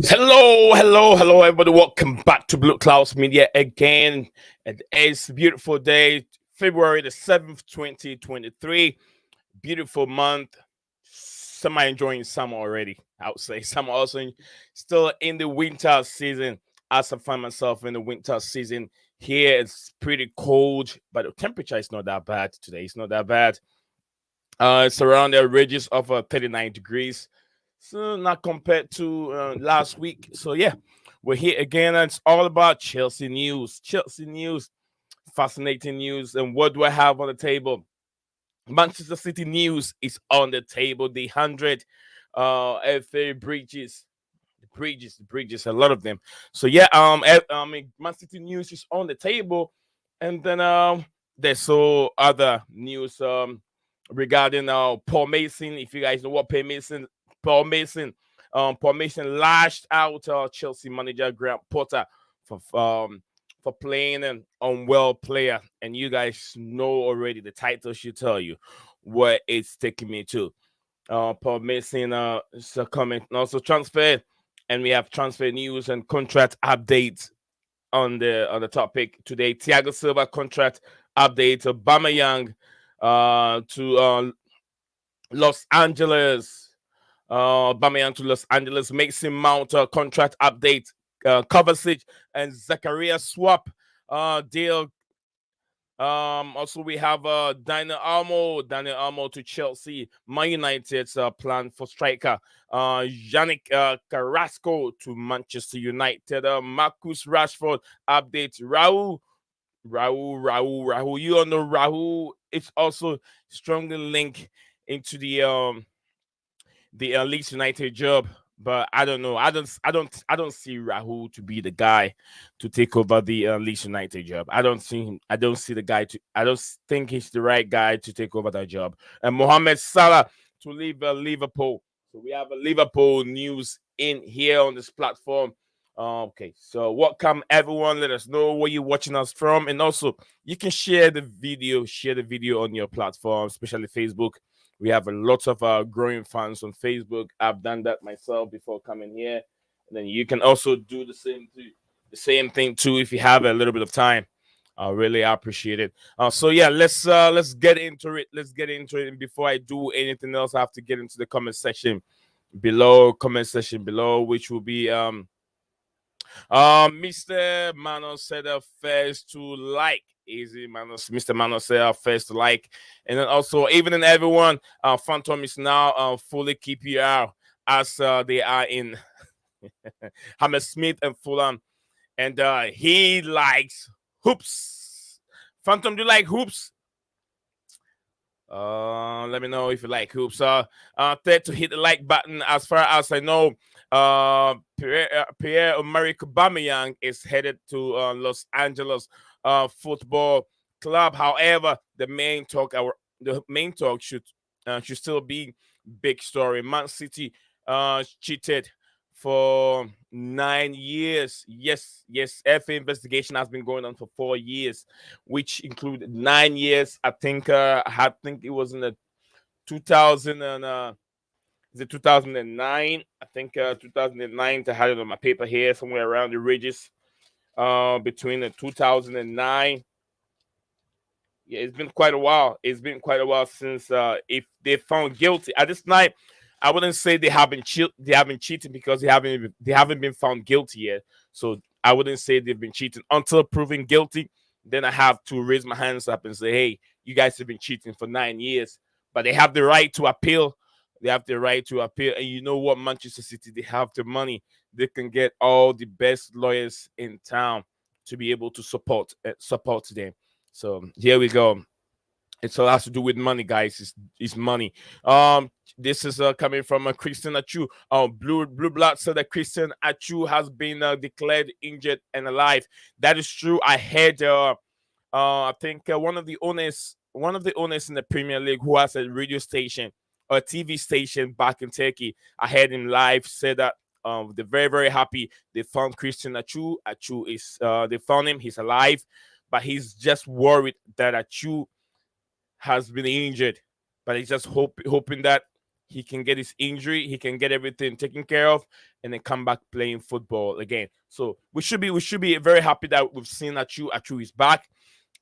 Hello, everybody. Welcome back to Blue Clouds Media again. It is a beautiful day, February the 7th, 2023. Beautiful month. Semi enjoying summer already, I would say. Summer also still in the winter season. As I find myself in the winter season here, it's pretty cold, but the temperature is not that bad today. It's not that bad. It's around the ranges of 39 degrees. So not compared to last week. So yeah, we're here again, and it's all about Chelsea news. Chelsea news, fascinating news. And what do I have on the table? Manchester City news is on the table. The 100 FA bridges, the bridges, a lot of them. So yeah, Man City news is on the table, and then there's so other news regarding Paul Mason. If you guys know what Paul Mason, Paul Mason lashed out Chelsea manager Graham Potter for playing an unwell player, and you guys know already. The title should tell you where it's taking me to. Paul Mason is coming, and also transfer, and we have transfer news and contract updates on the topic today. Thiago Silva contract update. Aubameyang to Los Angeles. Aubameyang to Los Angeles. Mason Mount contract update. Kovacic and Zakaria swap deal. Also we have Daniel Almo to Chelsea. Man United's plan for striker. Yannick Carrasco to Manchester United. Marcus Rashford update. Raul. You all know Raul. It's also strongly linked into the Leeds United job, but I don't know. I don't see Rahul to be the guy to take over the Leeds United job. I don't see him. I don't see the guy to. I don't think he's the right guy to take over that job. And Mohamed Salah to leave Liverpool. So we have a Liverpool news in here on this platform. Okay, so welcome everyone. Let us know where you're watching us from, and also you can share the video. Share the video on your platform, especially Facebook. We have a lot of growing fans on Facebook. I've done that myself before coming here, and then you can also do the same thing too if you have a little bit of time. I really appreciate it. So yeah, let's get into it. Let's get into it. And before I do anything else, I have to get into the comment section below, which will be Mr. Mano said first to like. Easy, Manos. Mr. Mano said first to like. And then also, even in everyone, Phantom is now fully KPR as they are in Hammersmith and Fulham. And he likes hoops. Phantom, do you like hoops? Let me know if you like hoops. Third to hit the like button. As far as I know, Pierre-Emerick Aubameyang is headed to Los Angeles Football Club. However, the main talk should still be big story. Man City cheated for 9 years. Yes. FA investigation has been going on for 4 years, which included 9 years. I think it was in the 2000 and is it 2009? I think 2009. I had it on my paper here somewhere around the ridges. Between the 2009. Yeah, it's been quite a while. It's been quite a while since if they found guilty at this night. I wouldn't say they haven't cheated because they haven't been found guilty yet. So I wouldn't say they've been cheating until proven guilty. Then I have to raise my hands up and say, hey, you guys have been cheating for 9 years. But they have the right to appeal. They have the right to appeal. And you know what, Manchester City, they have the money. They can get all the best lawyers in town to be able to support them. So here we go. It all has to do with money, guys. It's money. This is coming from Christian Achu. Blue Blood said that Christian Achu has been declared injured and alive. That is true. I heard. I think one of the owners in the Premier League who has a radio station or a TV station back in Turkey. I heard him live say that they're very very happy they found Christian Achu. Achu is they found him. He's alive, but he's just worried that Achu has been injured, but he's just hoping that he can get his injury, he can get everything taken care of, and then come back playing football again. So we should be very happy that we've seen Achu. Achu is back,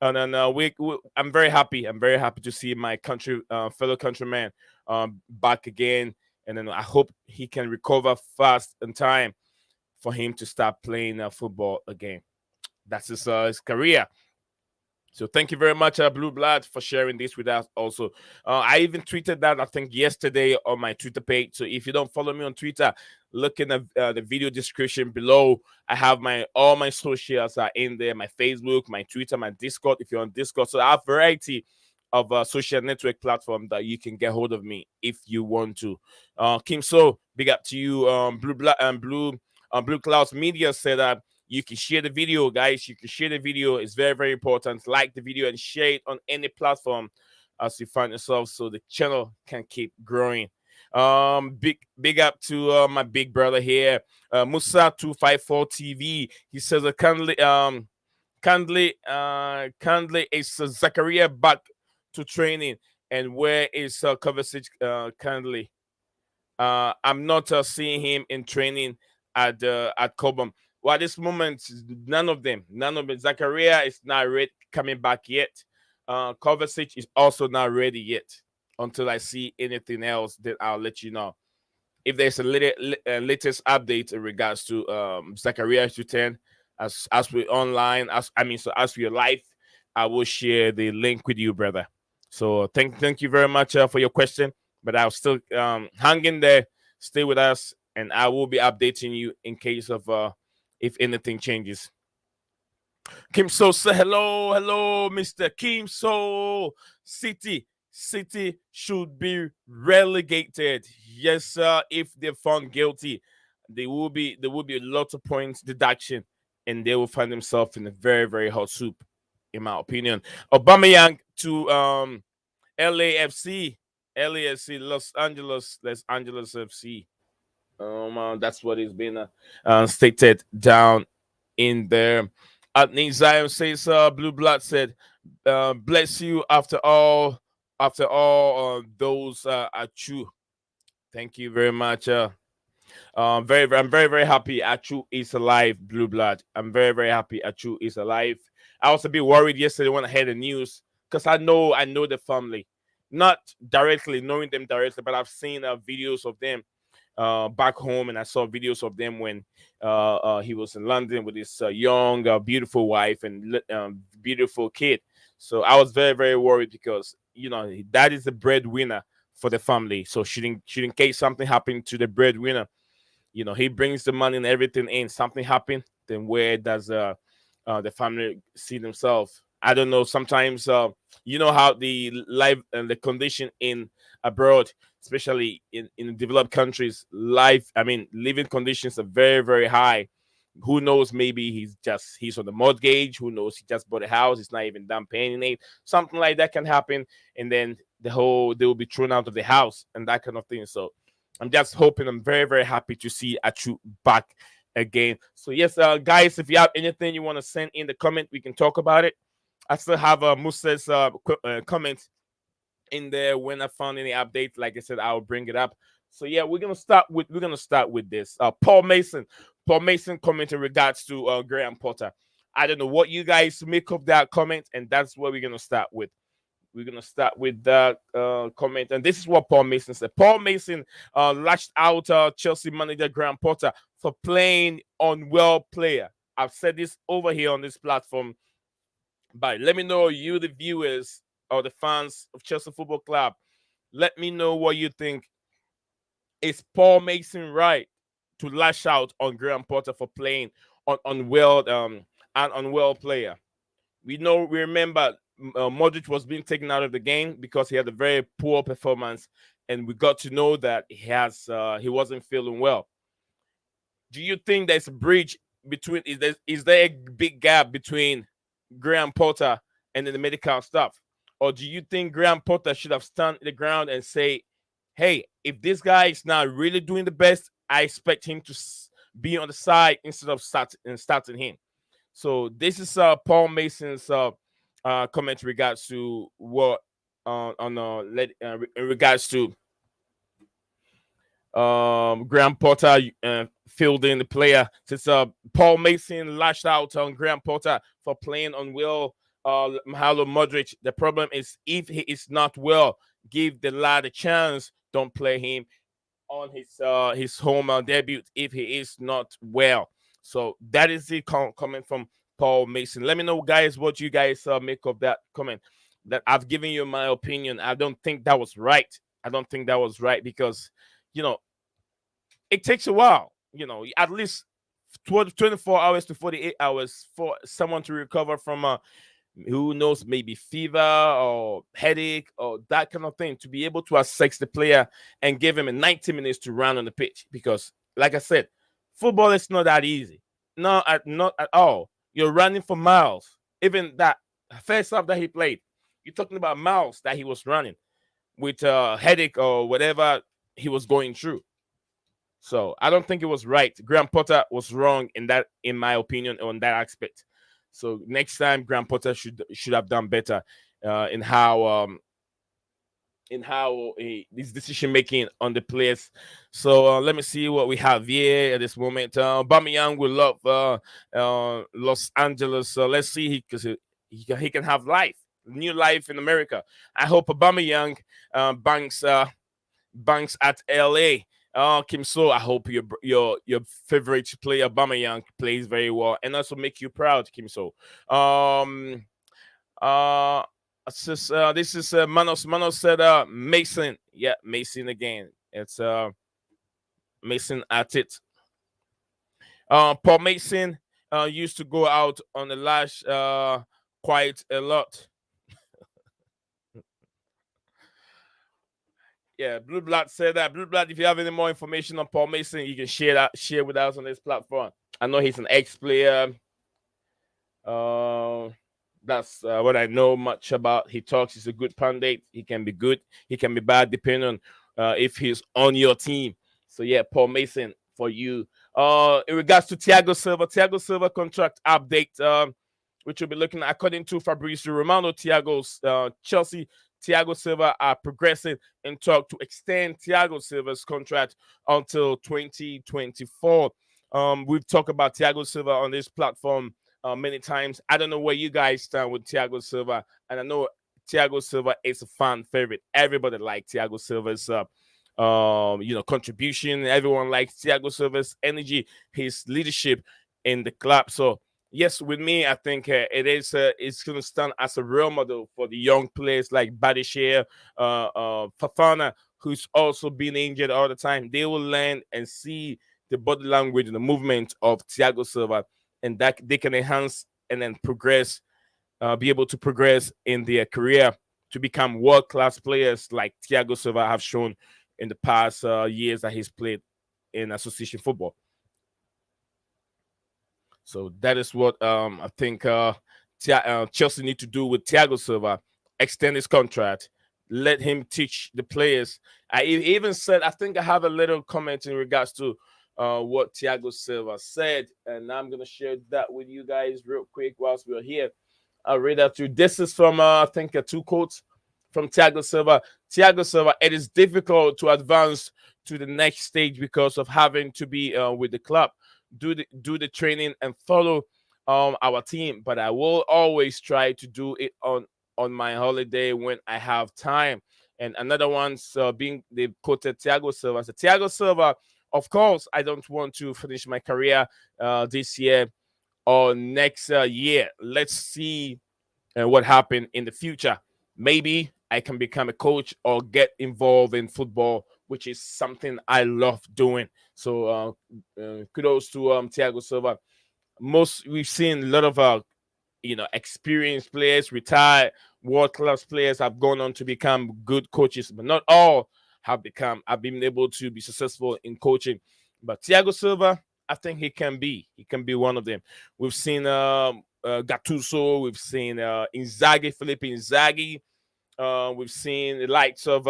and then I'm very happy. I'm very happy to see my country fellow countryman back again, and then I hope he can recover fast in time for him to start playing football again. That's his career. So thank you very much, Blue Blood, for sharing this with us. Also, I even tweeted that I think yesterday on my Twitter page. So if you don't follow me on Twitter, look in the video description below. I have my all my socials are in there: my Facebook, my Twitter, my Discord. If you're on Discord, so I have variety of social network platform that you can get hold of me if you want to. Kim So, big up to you. Blue Blood and Blue Clouds Media said that you can share the video, guys. You can share the video. It's very, very important. Like the video and share it on any platform as you find yourself so the channel can keep growing. Big up to my big brother here, Musa254 TV. He says kindly is Zachariah back to training, and where is Kovacic kindly? I'm not seeing him in training at Cobham. Well, at this moment, none of them. Zachariah is not ready, coming back yet. Kovacic is also not ready yet. Until I see anything else, then I'll let you know. If there's a latest update in regards to Zachariah's return, as we're online, as we're live, I will share the link with you, brother. So thank you very much for your question. But I'll still hang in there, stay with us, and I will be updating you in case of if anything changes. Kim So say hello, Mr. Kim So. City should be relegated. Yes, sir. If they're found guilty, there will be a lot of points deduction, and they will find themselves in a very, very hot soup, in my opinion. Aubameyang to LAFC, LAFC, Los Angeles FC. That's what is being stated down in there. Zion says, Blue Blood said, bless you after all those are true. Thank you very much. I'm very, very happy Achu is alive, Blue Blood. I'm very, very happy Achu is alive. I was a bit worried yesterday when I heard the news because I know the family, not directly knowing them directly, but I've seen videos of them back home, and I saw videos of them when he was in London with his young, beautiful wife and beautiful kid. So I was very, very worried because that is the breadwinner for the family. So should in case something happened to the breadwinner, he brings the money and everything in. Something happened, then where does the family see themselves? I don't know. Sometimes you know how the life and the condition in abroad, especially in developed countries, living conditions are very, very high. Who knows? Maybe he's on the mortgage. Who knows? He just bought a house. He's not even done paying it. Something like that can happen, and then they will be thrown out of the house and that kind of thing. So I'm just hoping. I'm very, very happy to see Achu back again. So yes, guys, if you have anything you want to send in the comment, we can talk about it. I still have Musa's comment in there. When I found any update, like I said, I'll bring it up. So yeah, we're gonna start with this. Paul Merson comment in regards to Graham Potter. I don't know what you guys make of that comment, and that's what we're gonna start with. We're gonna start with that comment, and this is what Paul Merson said. Paul Merson lashed out Chelsea manager Graham Potter for playing unwell player. I've said this over here on this platform, but let me know, you the viewers or the fans of Chelsea Football Club, let me know what you think. Is Paul Merson right to lash out on Graham Potter for playing on an unwell player? We remember Modric was being taken out of the game because he had a very poor performance, and we got to know that he wasn't feeling well. Do you think there's a bridge between? Is there a big gap between Graham Potter and then the medical staff, or do you think Graham Potter should have stand the ground and say, "Hey, if this guy is not really doing the best, I expect him to be on the side instead of starting him." So this is Paul Merson's comment in regards to what in regards to Graham Potter fielding the player. Since Paul Mason lashed out on Graham Potter for playing unwell Malo Modric. The problem is if he is not well, give the lad a chance. Don't play him on his home debut if he is not well. So that is it coming from Paul Mason. Let me know, guys, what you guys make of that comment. That I've given you my opinion. I don't think that was right. I don't think that was right because, you know, it takes a while. You know, at least 24 hours to 48 hours for someone to recover from who knows, maybe fever or headache or that kind of thing, to be able to assess the player and give him a 90 minutes to run on the pitch. Because, like I said, football is not that easy. Not at all. You're running for miles. Even that first half that he played, you're talking about miles that he was running with a headache or whatever he was going through. So I don't think it was right. Graham Potter was wrong in that, in my opinion, on that aspect. So next time, Graham Potter should have done better in how his decision making on the players. So let me see what we have here at this moment. Aubameyang will love Los Angeles. So let's see, because he can have life, new life in America. I hope Aubameyang banks at LA. Kim So, I hope your favorite player Aubameyang plays very well and also make you proud, Kim So. Uh, this is Manos. Manos said Mason. Yeah, Mason again. It's Mason at it. Paul Mason used to go out on the lash quite a lot. Yeah, Blue Blood said that. Blue Blood, if you have any more information on Paul Mason, you can share with us on this platform. I know he's an ex-player. That's what I know much about. He talks. He's a good pundit. He can be good. He can be bad, depending on if he's on your team. So yeah, Paul Mason for you. In regards to Thiago Silva contract update, which we'll be looking at, according to Fabrizio Romano, Chelsea. Thiago Silva are progressing in talk to extend Thiago Silva's contract until 2024. We've talked about Thiago Silva on this platform many times. I don't know where you guys stand with Thiago Silva, and I know Thiago Silva is a fan favorite. Everybody likes Thiago Silva's contribution. Everyone likes Thiago Silva's energy, his leadership in the club. So yes, with me, I think it's going to stand as a role model for the young players like Badishare, Fafana, who's also been injured all the time. They will learn and see the body language and the movement of Thiago Silva, and that they can enhance and then progress, be able to progress in their career to become world-class players like Thiago Silva have shown in the past years that he's played in association football. So that is what I think Chelsea need to do with Thiago Silva. Extend his contract. Let him teach the players. I even said, I think I have a little comment in regards to what Thiago Silva said. And I'm going to share that with you guys real quick whilst we're here. I'll read that to you. This is from, I think, two quotes from Thiago Silva. Thiago Silva, it is difficult to advance to the next stage because of having to be with the club. Do the training and follow our team, but I will always try to do it on my holiday when I have time. And another one's being, they quoted Thiago Silva. So Thiago Silva, of course, I don't want to finish my career this year or next year. Let's see what happened in the future. Maybe I can become a coach or get involved in football, which is something I love doing. So kudos to Thiago Silva. We've seen a lot of experienced players, retired world-class players have gone on to become good coaches, but not all have been able to be successful in coaching. But Thiago Silva, I think he can be one of them. We've seen Gattuso, we've seen Inzaghi, Felipe Inzaghi. We've seen the likes of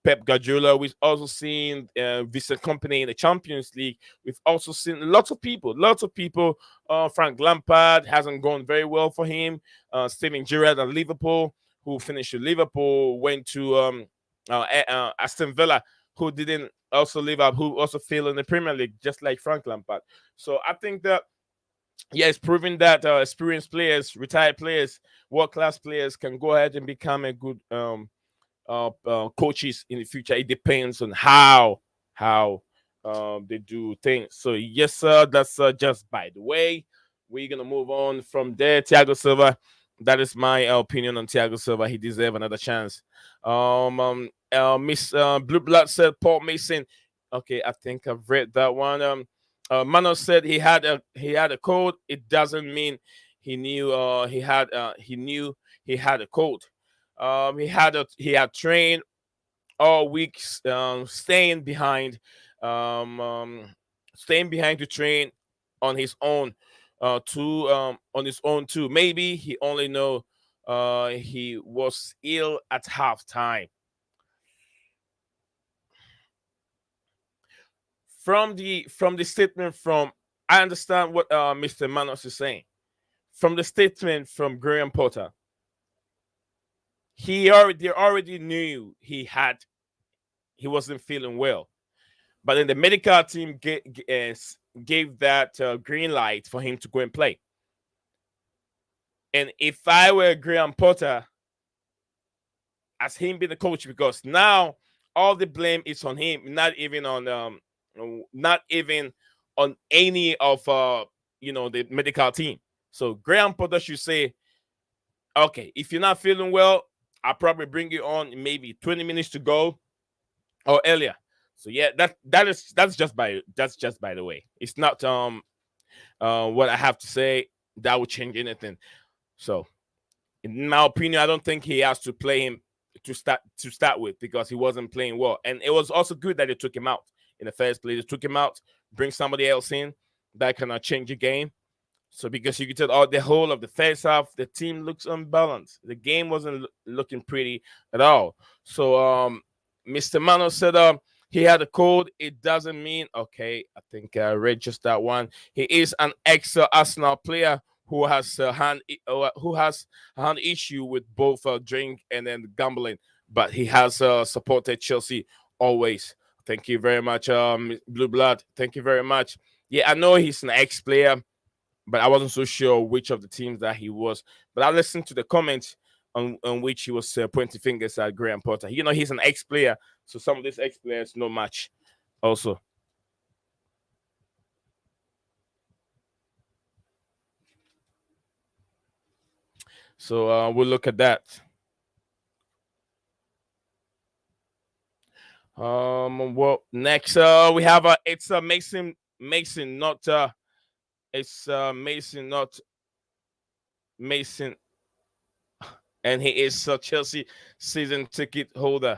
Pep Guardiola. We've also seen Vincent Kompany in the Champions League. We've also seen lots of people. Frank Lampard hasn't gone very well for him. Steven Gerrard at Liverpool, who finished with Liverpool, went to Aston Villa, who didn't also Liverpool, who also fail in the Premier League, just like Frank Lampard. So I think that yeah, it's proving that experienced players, retired players, world class players can go ahead and become a good coaches in the future. It depends on how they do things. So yes, sir. That's just by the way. We're gonna move on from there. Thiago Silva. That is my opinion on Thiago Silva. He deserves another chance. Miss Blue Blood said Paul Mason. Okay, I think I've read that one. Mano said he had a cold. It doesn't mean he knew he had a cold. He had trained all week, um, um, staying behind to train on his own, on his own too. Maybe he only know he was ill at halftime. From the statement from I understand what Mr. Manos is saying. From the statement from Graham Potter, they already knew he wasn't feeling well. But then the medical team gave that green light for him to go and play. And if I were Graham Potter, as him being the coach, because now all the blame is on him, not even on any of the medical team. So Graham Potter should say, okay, if you're not feeling well, I'll probably bring you on maybe 20 minutes to go or earlier. So yeah, that's just by the way. It's not what I have to say that would change anything. So in my opinion, I don't think he has to play him to start with because he wasn't playing well. And it was also good that they took him out in the first place. They took him out, bring somebody else in that can change the game. So because you can tell the whole of the first half, the team looks unbalanced. The game wasn't looking pretty at all. So Mr. Mano said he had a cold. It doesn't mean okay. I think I read just that one. He is an ex Arsenal player who has a hand issue with both drink and then gambling, but he has supported Chelsea always. Thank you very much, Blue Blood. Thank you very much. Yeah, I know he's an ex-player, but I wasn't so sure which of the teams that he was. But I listened to the comments on which he was pointing fingers at Graham Potter. He's an ex-player, so some of these ex-players know much also. So we'll look at that. Well, next we have it's Mason, not it's Mason, not Mason, and he is a Chelsea season ticket holder.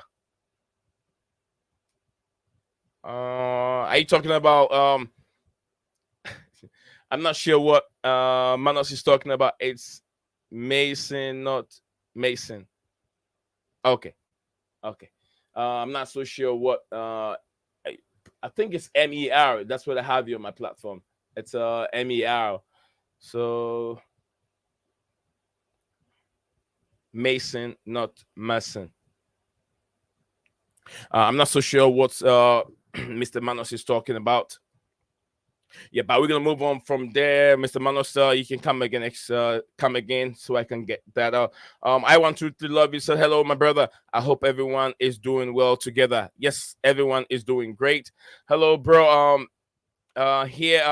Are you talking about I'm not sure what Manos is talking about. It's Mason, not Mason. Okay, okay. I'm not so sure what I think it's MER. That's what I have you on my platform. It's MER. So Mason, not Mason. I'm not so sure what Mr. Manos is talking about. Yeah, but we're gonna move on from there, Mr. Manos. You can come again, come again, so I can get that out. I want to love you. So hello, my brother. I hope everyone is doing well together. Yes, everyone is doing great. Hello, bro. Here,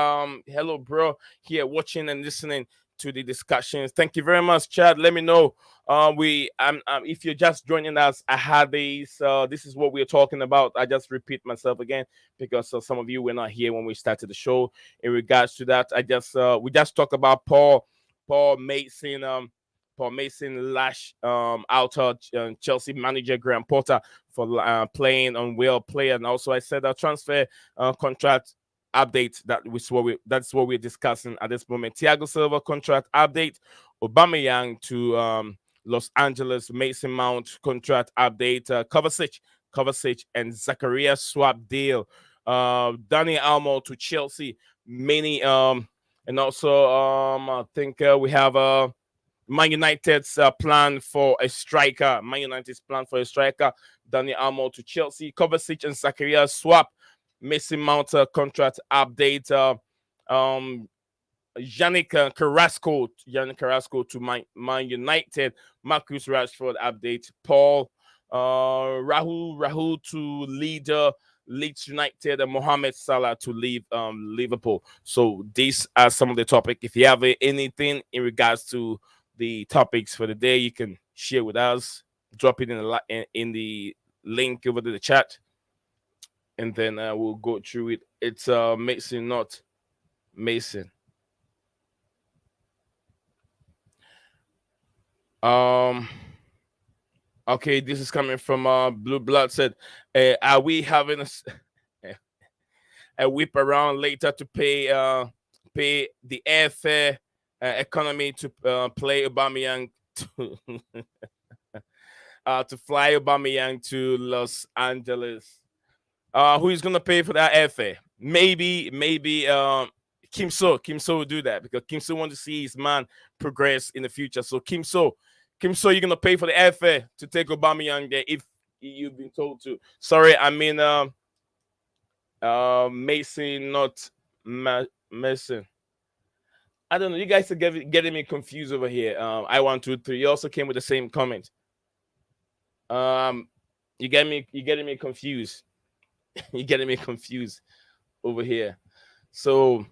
hello, bro. Here, watching and listening to the discussions. Thank you very much, Chad. Let me know. If you're just joining us, I had these. This is what we're talking about. I just repeat myself again because some of you were not here when we started the show. In regards to that, we just talked about Paul Mason. Paul Mason lash out Chelsea manager Graham Potter for playing on well play, and also I said a transfer contract update. That's what we're discussing at this moment. Thiago Silva contract update, Aubameyang to Los Angeles, Mason Mount contract update, Kovacic and Zakaria swap deal, Dani Almo to Chelsea, many and also I think we have Man United's plan for a striker. Man United's plan for a striker. Daniel Almo to Chelsea. Kovacic and Zakaria swap. Mason Mount contract update. Yannick Carrasco to Man United. Marcus Rashford update. Paul Rahul to Leeds United, and Mohamed Salah to leave Liverpool. So these are some of the topics. If you have anything in regards to the topics for the day, you can share with us. Drop it in the link over to the chat, and then we'll go through it. It's Mason, not Mason. Okay, this is coming from Blue Blood. Said, are we having a whip around later to pay the airfare economy to play Aubameyang to to fly Aubameyang to Los Angeles? Who is gonna pay for that airfare? Maybe Kim So will do that, because Kim So wants to see his man progress in the future. So Kim So, you're gonna pay for the airfare to take Aubameyang there if you've been told to. Sorry, I mean Mason, not Mason. I don't know. You guys are getting me confused over here. I123. You also came with the same comment. You getting me confused. You're getting me confused over here. So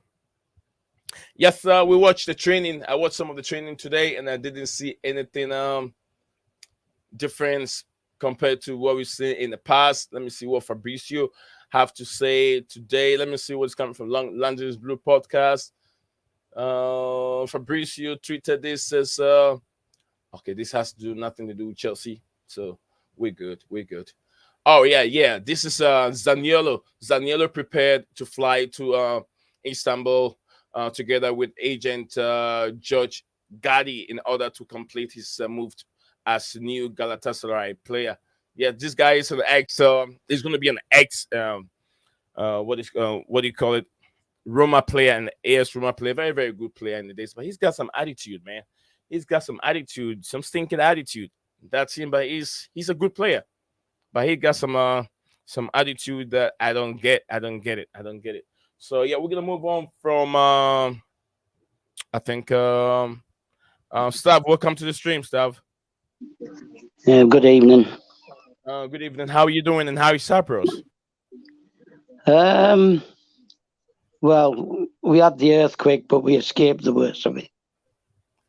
yes, we watched the training. I watched some of the training today, and I didn't see anything difference compared to what we've seen in the past. Let me see what Fabrizio have to say today. Let me see what's coming from London's Blue Podcast. Fabrizio tweeted this, says, okay, this has to do nothing to do with Chelsea, so we're good. Oh yeah. This is Zaniolo. Zaniolo prepared to fly to Istanbul together with agent George Gadi in order to complete his move as new Galatasaray player. Yeah, this guy is an ex. He's going to be an ex. What do you call it? Roma player and AS Roma player. Very, very good player in the days. But he's got some attitude, man. He's got some attitude, some stinking attitude. That's him. But he's a good player. But he got some attitude that I don't get. I don't get it. So yeah, we're gonna move on from I think Stav. Welcome to the stream, Stav. Good evening. Good evening. How are you doing, and how is Cyprus? Well, we had the earthquake, but we escaped the worst of it.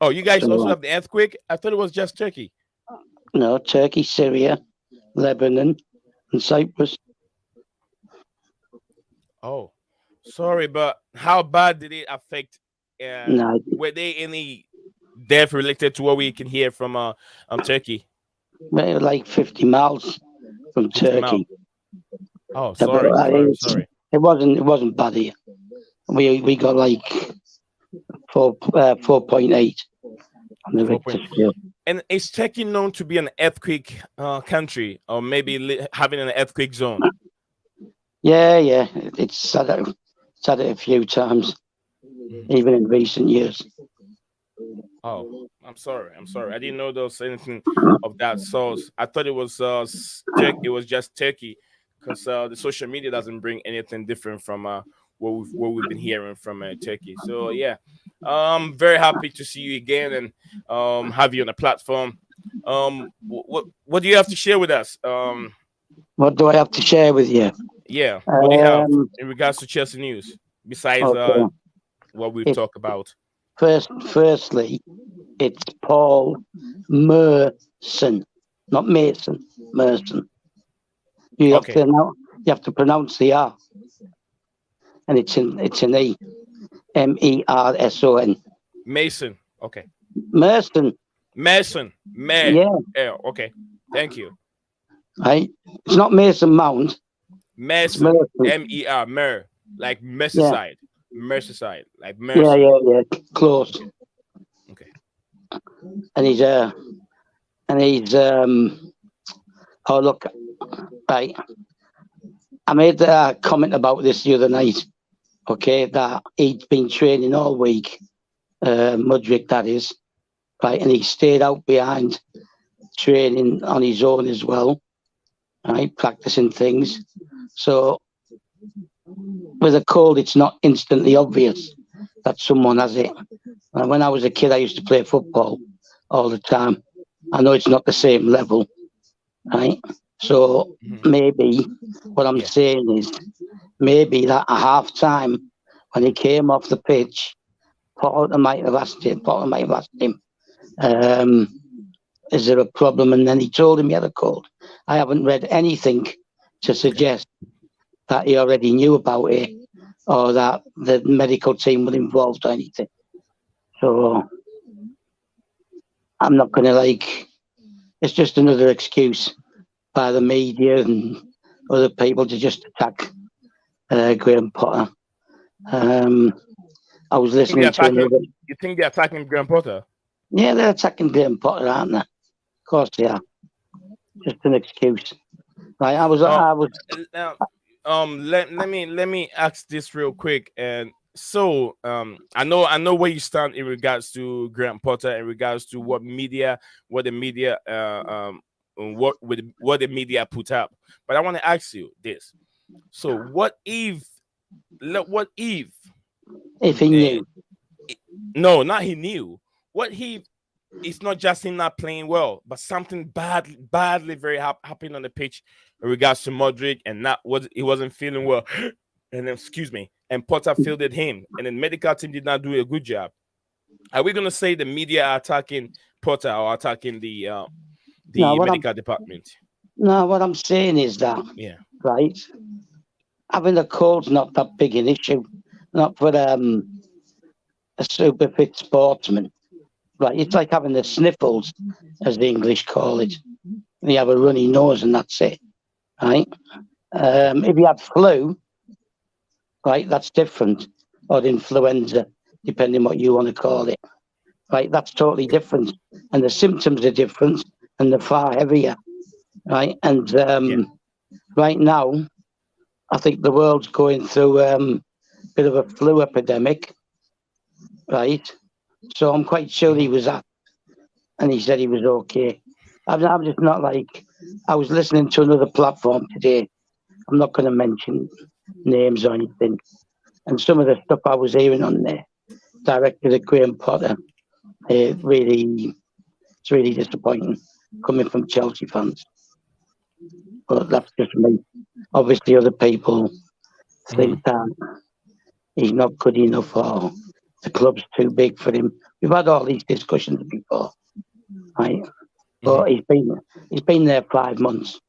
Oh, you guys also have the earthquake? I thought it was just Turkey. No, Turkey, Syria, Lebanon, and Cyprus. Oh, sorry, but how bad did it affect? No. Were there any death related to what we can hear from Turkey? Well, like 50 miles from 50 Turkey. Miles. Oh, sorry. It wasn't bad here. We got like 4.8 on the Richter scale. And is Turkey known to be an earthquake country, or maybe having an earthquake zone? Yeah. It's had it a few times, even in recent years. Oh, I'm sorry. I didn't know there was anything of that source. I thought it was it was just Turkey, because the social media doesn't bring anything different from what we've been hearing from Turkey. So yeah, I'm very happy to see you again and have you on the platform. What do you have to share with us? What do I have to share with you? Yeah, what do you have in regards to Chelsea news besides what we've talked about? Firstly, it's Paul Merson, not Mason. Merson. You have to pronounce the R, and it's an E, Merson. Mason. Okay. Merson. Yeah. Okay. Thank you. Right. It's not Mason Mount. Merson. M-E-R. Mer. Like Merseyside. Yeah. Merseyside. Like Merson. Yeah. Close. Okay. And he's oh look, right. I made a comment about this the other night. Okay, that he'd been training all week, Mudryk that is, right? And he stayed out behind training on his own as well, right? Practicing things. So with a cold, it's not instantly obvious that someone has it. And when I was a kid, I used to play football all the time. I know it's not the same level, right? So maybe what I'm saying is maybe that at half time when he came off the pitch, Potter might have asked him, is there a problem? And then he told him he had a cold. I haven't read anything to suggest that he already knew about it or that the medical team were involved or anything. So I'm not going to it's just another excuse by the media and other people to just attack Graham Potter. I was listening to another. You think they're attacking Graham Potter? Yeah, they're attacking Graham Potter, aren't they? Of course they are. Just an excuse. Right? Let me ask this real quick. And so I know where you stand in regards to Graham Potter, in regards to what the media put up. But I want to ask you this. So what if he knew? No, not he knew. What if it's not just him not playing well, but something badly very happened on the pitch in regards to Modric, and he wasn't feeling well, and and Potter fielded him, and then medical team did not do a good job. Are we gonna say the media are attacking Potter or attacking the medical department? No, what I'm saying is that right, having a cold's not that big an issue, not for a super fit sportsman. Right, it's like having the sniffles, as the English call it. You have a runny nose and that's it, right? If you had flu, right, that's different, or influenza, depending what you want to call it, right? That's totally different, and the symptoms are different, and they're far heavier, right? And right now, I think the world's going through a bit of a flu epidemic, right? So I'm quite sure he was at, and he said he was okay. I'm just not I was listening to another platform today. I'm not going to mention names or anything. And some of the stuff I was hearing on there, directed at Graham Potter, it's really disappointing coming from Chelsea fans. But that's just me. Obviously, other people think that he's not good enough or the club's too big for him. We've had all these discussions before, right? But he's been there 5 months.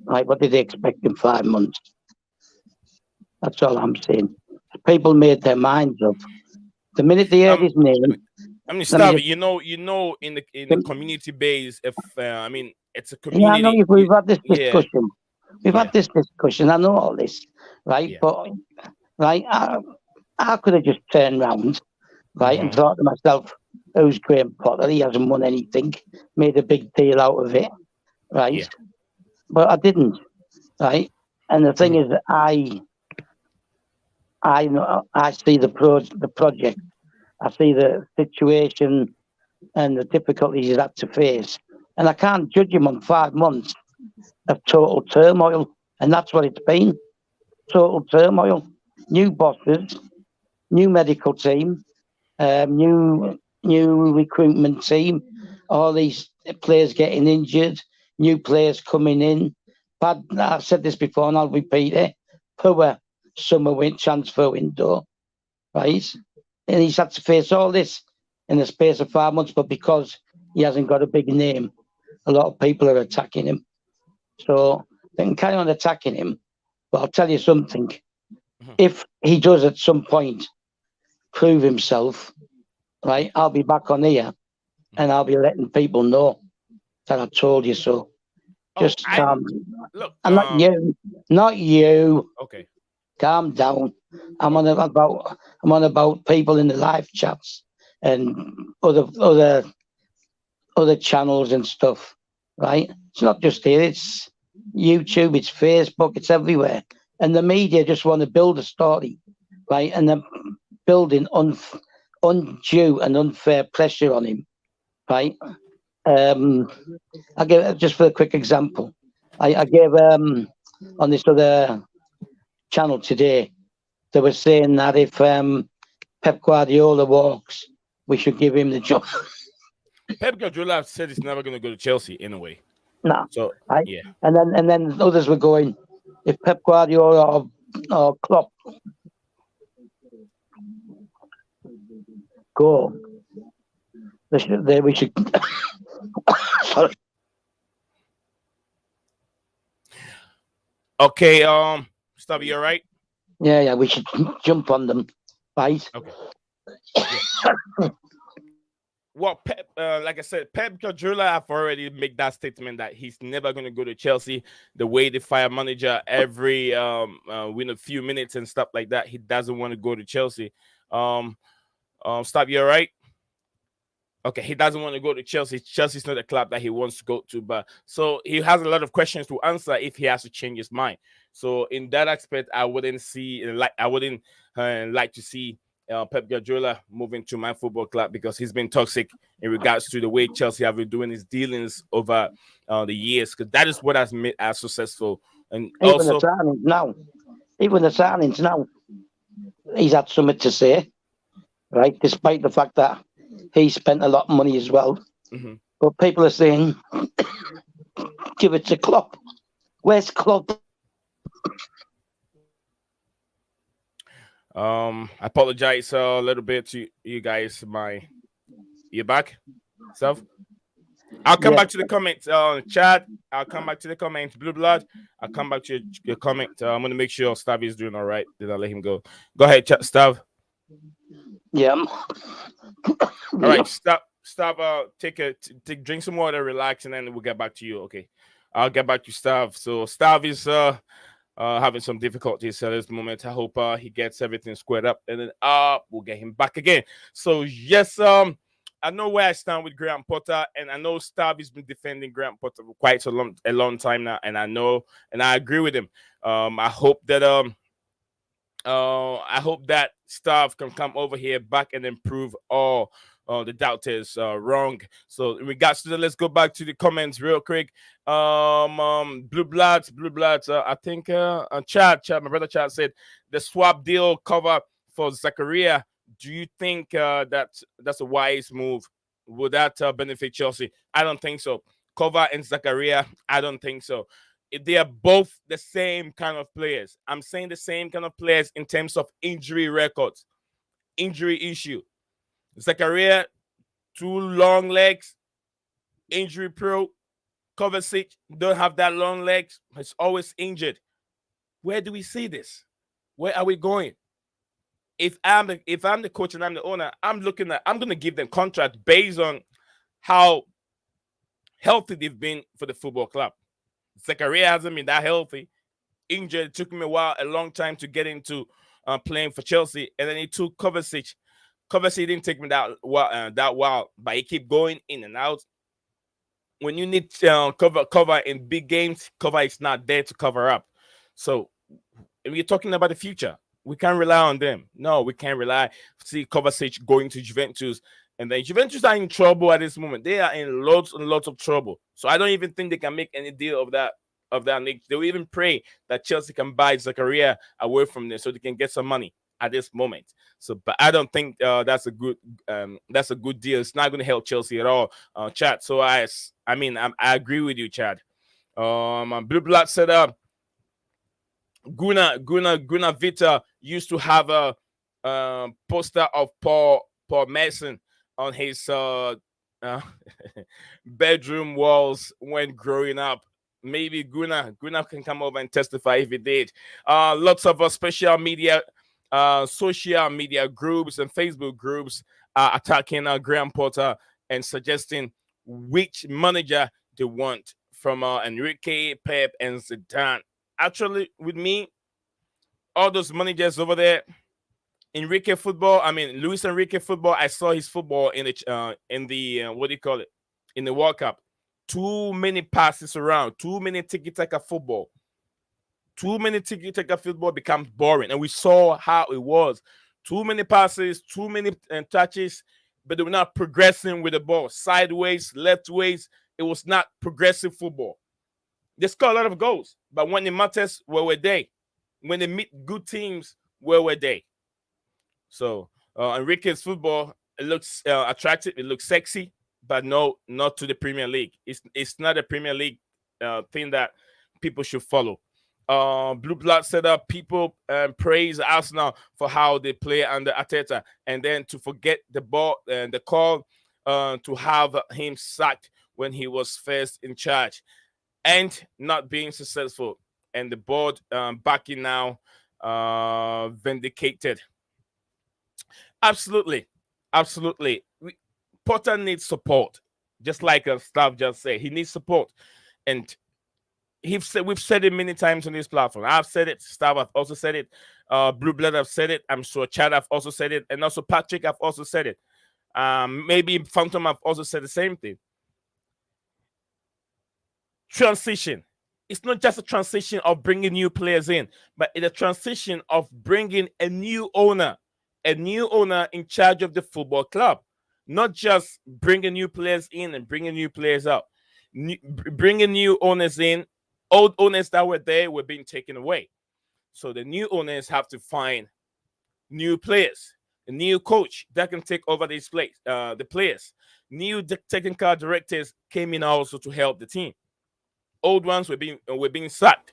Right? What did they expect in 5 months? That's all I'm saying. People made their minds up. The minute they heard his name. You know, in the community base, if it's a community. Yeah, I know we've had this discussion. We've had this discussion. I know all this, right? Yeah. But right, I could have just turned round, right, and thought to myself, "Who's Graham Potter? He hasn't won anything." Made a big deal out of it, right? Yeah. But I didn't, right? And the thing is, I see the project. I see the situation and the difficulties he's had to face, and I can't judge him on 5 months of total turmoil, and that's what it's been. Total turmoil. New bosses, new medical team, new recruitment team, all these players getting injured, new players coming in. But I've said this before and I'll repeat it. Poor summer transfer window, right? And he's had to face all this in the space of 5 months, but because he hasn't got a big name, a lot of people are attacking him. So they can carry on attacking him. But I'll tell you something. If he does at some point prove himself, right, I'll be back on here and I'll be letting people know that I told you so. Just calm. Look, I'm not you. Okay. Calm down. I'm on about people in the live chats and other channels and stuff, right? It's not just here. It's YouTube. It's Facebook. It's everywhere. And the media just want to build a story, right? And they're building undue and unfair pressure on him, right? I give just for a quick example. I gave on this other channel today. They were saying that if Pep Guardiola walks, we should give him the job. Pep Guardiola said he's never going to go to Chelsea in a way. No, so right? Yeah. And then others were going, if Pep Guardiola or Klopp go, we should. Sorry. Okay, Stubby, you all right? Yeah, we should jump on them, right? Okay. Yeah. Well, Pep, like I said, Pep Guardiola have already made that statement that he's never going to go to Chelsea. The way they fire manager every win a few minutes and stuff like that, he doesn't want to go to Chelsea. Stop, you all right? Okay, he doesn't want to go to Chelsea. Chelsea's not a club that he wants to go to, but so he has a lot of questions to answer if he has to change his mind. So in that aspect, I wouldn't like to see Pep Guardiola moving to my football club because he's been toxic in regards to the way Chelsea have been doing his dealings over the years. Because that is what has made us successful. And even also, the signings now, he's had something to say, right? Despite the fact that he spent a lot of money as well. Mm-hmm. But people are saying, give it to Klopp. Where's Klopp? I apologize a little bit to you guys. You back? Self? I'll come back to the comments chat. I'll come back to the comments. Blue Blood. I'll come back to your comment. I'm going to make sure Stav is doing all right. Then I'll let him go. Go ahead, Stav. Yeah. All right, stop. Drink some water, relax, and then we'll get back to you. Okay, I'll get back to Stav. So Stav is having some difficulties at this moment. I hope he gets everything squared up, and then we'll get him back again. So yes, I know where I stand with Graham Potter, and I know Stav has been defending Graham Potter for quite a long time now, and I agree with him. I hope that Stav can come over here back and improve all the doubters wrong. So in regards to that, let's go back to the comments real quick. Blue Bloods. I think Chad, my brother Chad said the swap deal cover for Zakaria. Do you think that's a wise move? Would that benefit Chelsea? I don't think so. Cover and Zakaria, I don't think so. They are both the same kind of players. I'm saying the same kind of players in terms of injury records, injury issue. Zakaria, 2 long legs, injury pro. Kovacic don't have that long legs. He's always injured. Where do we see this? Where are we going? If I'm the coach and I'm the owner, I'm going to give them contract based on how healthy they've been for the football club. Zakaria hasn't been that healthy. Injured. It took him a long time to get into playing for Chelsea, and then he took Kovacic. Kovacic didn't take me that while, but he keep going in and out. When you need cover in big games, cover is not there to cover up. So if you're talking about the future, we can't rely on them. No, we can't rely. See Kovacic going to Juventus, and then Juventus are in trouble at this moment. They are in lots and lots of trouble. So I don't even think they can make any deal of that nature. They will even pray that Chelsea can buy Zakaria away from them so they can get some money at this moment. So, but I don't think that's a good deal. It's not going to help Chelsea at all, Chad. So I agree with you, Chad. Blue Blood said Guna Vita used to have a poster of Paul Merson on his bedroom walls when growing up. Maybe Guna can come over and testify if he did. Lots of social media groups and Facebook groups are attacking Graham Potter and suggesting which manager they want from Enrique, Pep, and Zidane. Actually, with me, all those managers over there, Luis Enrique football. I saw his football in the what do you call it? In the World Cup. Too many passes around, too many tiki-taka football. Too many tiki-taka football becomes boring. And we saw how it was Too many passes, too many touches, but they were not progressing with the ball. Sideways, left ways. It was not progressive football. They scored a lot of goals, but when it matters, where were they? When they meet good teams, where were they? So Enrique's football, it looks attractive, it looks sexy, but no, not to the Premier League. It's not a Premier League thing that people should follow. Blue blood setup. People praise Arsenal for how they play under Arteta, and then to forget the ball and the call to have him sacked when he was first in charge, and not being successful, and the board backing now vindicated. Absolutely, absolutely. Potter needs support, just like staff just said. He needs support, and we've said it many times on this platform. I've said it. Staff have also said it. Blue Blood have said it. I'm sure Chad have also said it, and also Patrick have also said it. Maybe Phantom have also said the same thing. Transition. It's not just a transition of bringing new players in, but it's a transition of bringing a new owner in charge of the football club. Not just bringing new players in and bringing new players out. Bringing new owners in. Old owners that were there were being taken away. So the new owners have to find new players, a new coach that can take over the players. New technical directors came in also to help the team. Old ones were being sacked.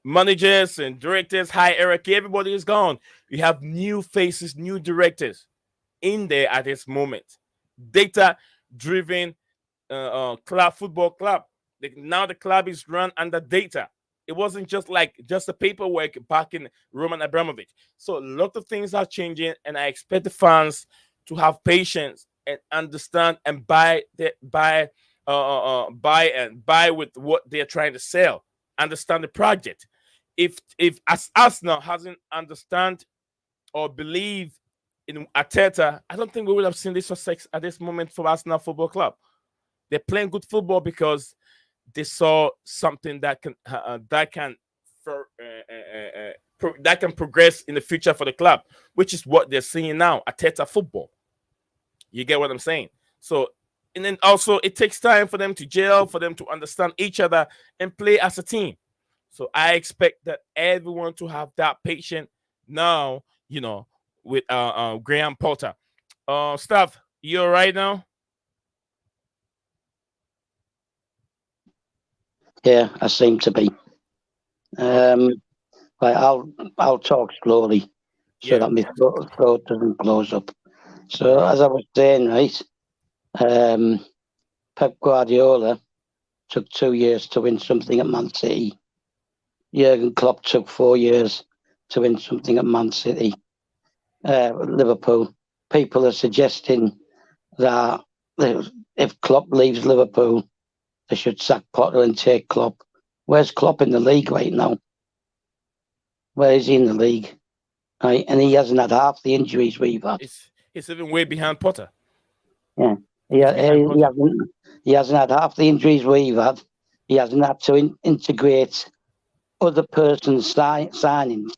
Managers and directors, hierarchy, everybody is gone. You have new faces, new directors in there at this moment. Data-driven football club. Now the club is run under data. It wasn't just the paperwork back in Roman Abramovich. So a lot of things are changing, and I expect the fans to have patience and understand and buy with what they're trying to sell. Understand the project. If as Arsenal hasn't understand or believe in Arteta, I don't think we would have seen this success at this moment for Arsenal Football Club. They're playing good football because they saw something that can progress in the future for the club, which is what they're seeing now. Arteta football. You get what I'm saying? So, and then also it takes time for them to gel, for them to understand each other and play as a team. So I expect that everyone to have that patience now, with Graham Potter. Staff, you all right now? Yeah, I seem to be. Right, I'll talk slowly so that my throat doesn't close up. So as I was saying, right, Pep Guardiola took 2 years to win something at Man City. Jurgen Klopp took 4 years to win something at Man City. Liverpool. People are suggesting that if Klopp leaves Liverpool, they should sack Potter and take Klopp. Where's Klopp in the league right now? Where is he in the league? Right, and he hasn't had half the injuries we've had. He's even way behind Potter. Yeah, he hasn't had half the injuries we've had. He hasn't had to integrate other person's signings.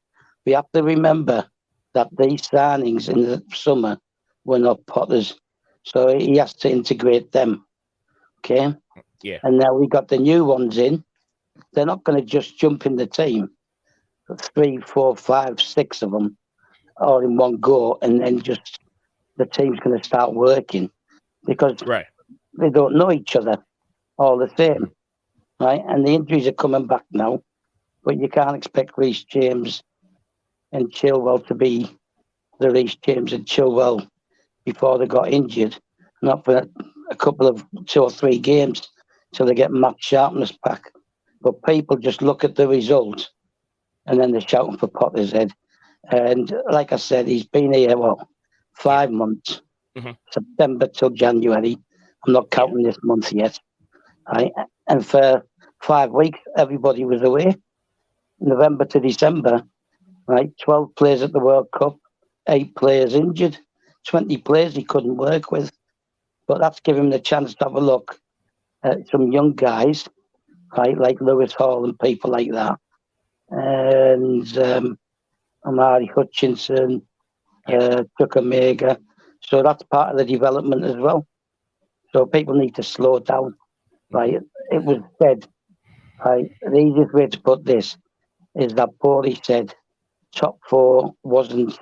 We have to remember that these signings in the summer were not Potter's, so he has to integrate them. Okay. Yeah. And now we got the new ones in. They're not going to just jump in the team. 3, 4, 5, 6 of them all in one go, and then just the team's going to start working because they don't know each other all the same, right? And the injuries are coming back now, but you can't expect Reece James and Chilwell to be the Reece James and Chilwell before they got injured, not for a couple of 2 or 3 games till they get match sharpness back. But people just look at the result and then they're shouting for Potter's head. And like I said, he's been here, 5 months, September till January. I'm not counting this month yet. Right? And for 5 weeks, everybody was away. November to December, right? 12 players at the World Cup, 8 players injured, 20 players he couldn't work with. But that's given him the chance to have a look at some young guys, right, like Lewis Hall and people like that. And Amari Hutchinson, Chukwuemeka. So that's part of the development as well. So people need to slow down, right? It was said, right? The easiest way to put this is that Paulie said top four wasn't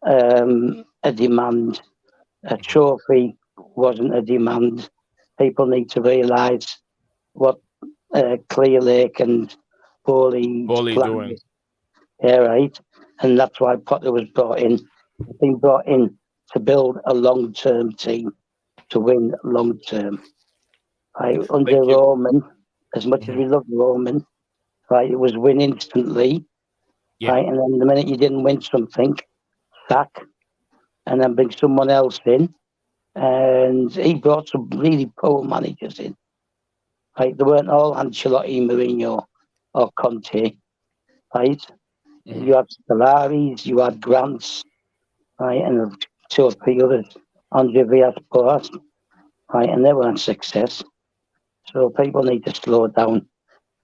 a demand. A trophy wasn't a demand. People need to realise what Clear Lake and Paulie doing. Yeah, right. And that's why Potter was brought in. He's been brought in to build a long-term team to win long-term. Right, under Roman, as much as we love Roman, right, it was win instantly. Yeah. Right, and then the minute you didn't win something, sack, and then bring someone else in. And he brought some really poor managers in. Right, they weren't all Ancelotti, Mourinho, or Conte. Right, you had Stellaris, you had Grants, right, and 2 or 3 others, Andre Villas-Boas, right, and they weren't success. So people need to slow down.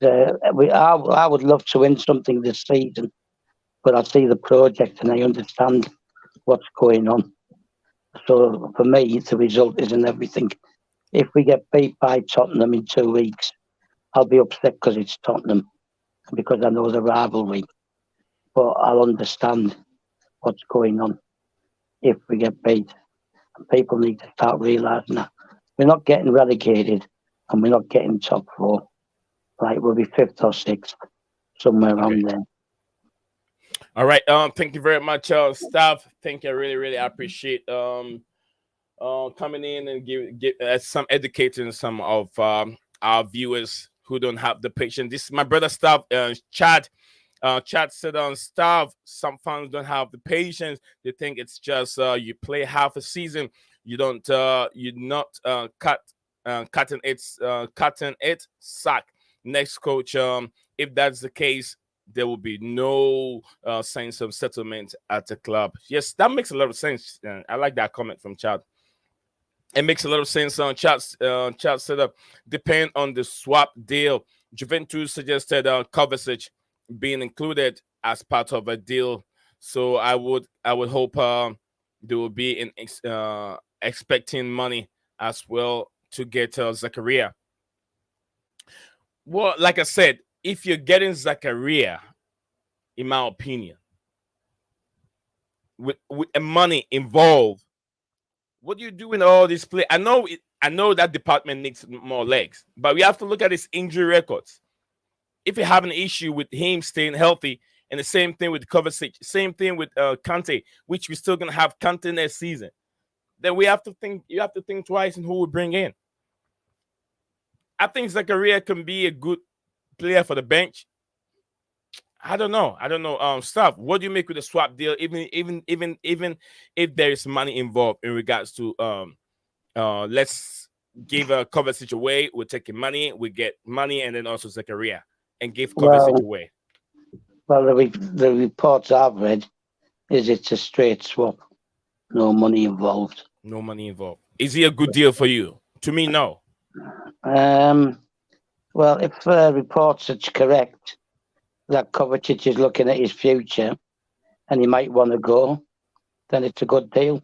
I would love to win something this season, but I see the project and I understand what's going on. So for me, the result isn't everything. If we get beat by Tottenham in 2 weeks, I'll be upset because it's Tottenham, because I know the rivalry. But I'll understand what's going on if we get beat. And people need to start realising that we're not getting relegated and we're not getting top 4. Right, we'll be 5th or 6th, somewhere around there. All right. Thank you very much, staff. Thank you. I really appreciate coming in and give some educating some of our viewers who don't have the patience. This is my brother staff, Chad. Chad said on staff, some fans don't have the patience. They think it's just you play half a season, you don't you're not cutting it, sack. Next coach, if that's the case, there will be no sense of settlement at the club. Yes, that makes a lot of sense. I like that comment from Chad. It makes a lot of sense on Chad's setup. Depend on the swap deal. Juventus suggested Kovacic being included as part of a deal. So I would hope there will be expecting money as well to get Zakaria. Well, like I said, if you're getting Zakaria, in my opinion, with money involved, what do you do in all this play? I know that department needs more legs, but we have to look at his injury records. If you have an issue with him staying healthy, and the same thing with Kovacic, same thing with Kante, which we're still gonna have Kante next season, then we have to think. You have to think twice in who we bring in. I think Zakaria can be a good player for the bench. I don't know. Stuff. What do you make with the swap deal? Even if there is money involved in regards to let's give a Kovacic away. We're taking money. We get money, and then also Zakaria and give Kovacic away. Well, the reports I've read is it's a straight swap, no money involved. No money involved. Is he a good deal for you? To me, no. Well, if reports are correct that Kovacic is looking at his future and he might want to go, then it's a good deal.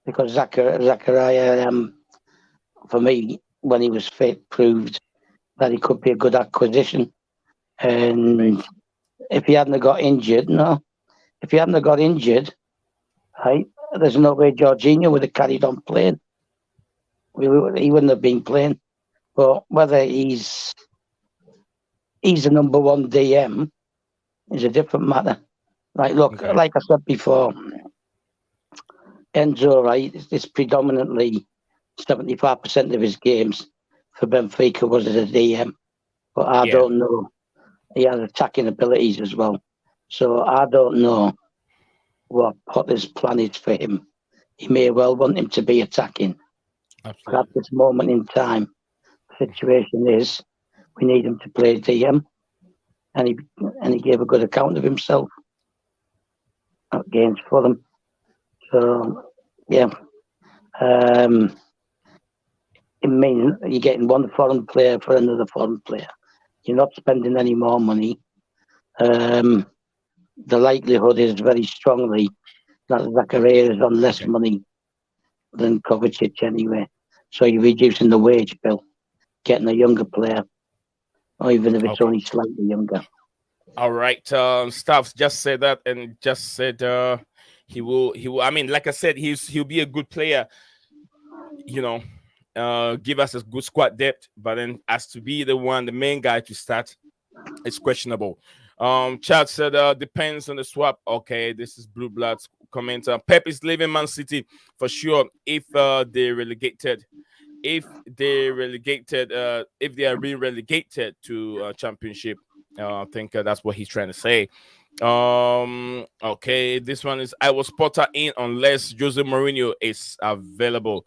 Because Zakaria, for me, when he was fit, proved that he could be a good acquisition. And if he hadn't got injured, right, there's no way Jorginho would have carried on playing. He wouldn't have been playing. But whether he's the number 1 DM is a different matter. Like, look, like I said before, Enzo, right, is predominantly 75% of his games for Benfica was as a DM. But I don't know. He has attacking abilities as well. So I don't know what Potter's plan is for him. He may well want him to be attacking. Absolutely. But at this moment in time, the situation is we need him to play DM. And he gave a good account of himself against Fulham. So, yeah. It means you're getting one foreign player for another foreign player. You're not spending any more money. the likelihood is very strongly that Zakaria is on less money than Kovacic anyway. So you're reducing the wage bill, getting a younger player, or even if it's only slightly younger. All right. Staff just said that and just said he will. I mean, like I said, he'll be a good player. Give us a good squad depth, but then as to be the main guy to start, it's questionable. Chad said depends on the swap. Okay, this is Blue Bloods commenter. Pep is leaving Man City for sure if they relegated. If they are being relegated to championship. I think that's what he's trying to say. Okay, this one is I will Potter in unless Jose Mourinho is available.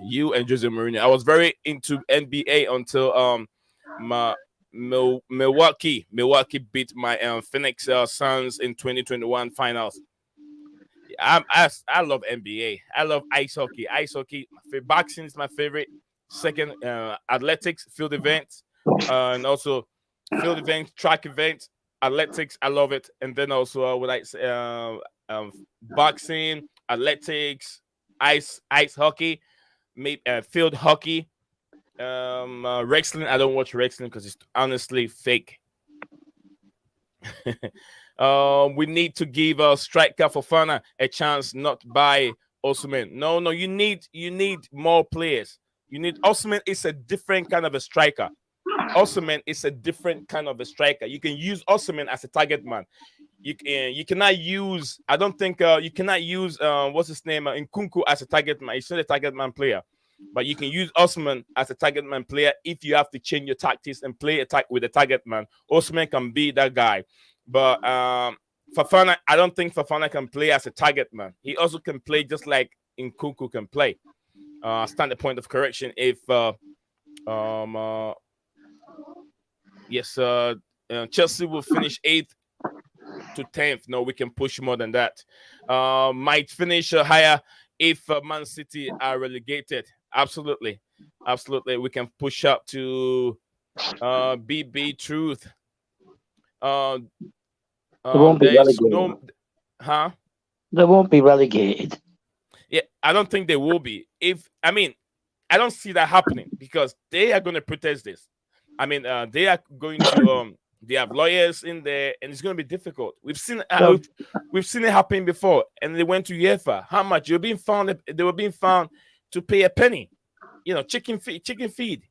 You and Jose Mourinho. I was very into NBA until Milwaukee beat my Phoenix Suns in 2021 finals. I love NBA. I love ice hockey. Boxing is my favorite. Second, athletics, field events, and also field events, track events, athletics. I love it. And then also what I say, boxing, athletics, ice hockey, field hockey. Wrestling. I don't watch wrestling because it's honestly fake. We need to give striker Fofana a chance, not buy Osimhen. No, you need more players. You need Osimhen is a different kind of a striker. Osimhen is a different kind of a striker. You can use Osimhen as a target man. You cannot use. I don't think you cannot use what's his name Nkunku as a target man. He's not a target man player. But you can use Osimhen as a target man player if you have to change your tactics and play attack with a target man. Osimhen can be that guy. But Fofana, I don't think Fofana can play as a target man. He also can play just like Nkunku can play. Standard point of correction. If Chelsea will finish 8th to 10th. No, we can push more than that. Might finish higher if Man City are relegated. Absolutely. We can push up to BB Truth. They won't be relegated. They won't be relegated. Yeah, I don't think they will be. I don't see that happening because they are going to protest this. They are going to they have lawyers in there, and it's going to be difficult. We've seen it happen before, and they went to UEFA. How much? They were being found to pay a penny. Chicken feed.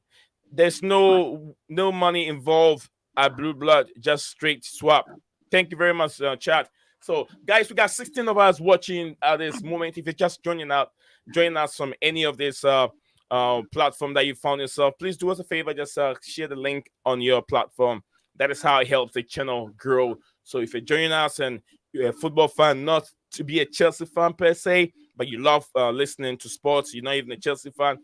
There's no money involved at Blue Blood, just straight swap. Thank you very much, chat. So, guys, we got 16 of us watching at this moment. If you're just joining us from any of this platform that you found yourself, please do us a favor, just share the link on your platform. That is how it helps the channel grow. So if you're joining us and you're a football fan, not to be a Chelsea fan per se, but you love listening to sports, you're not even a Chelsea fan,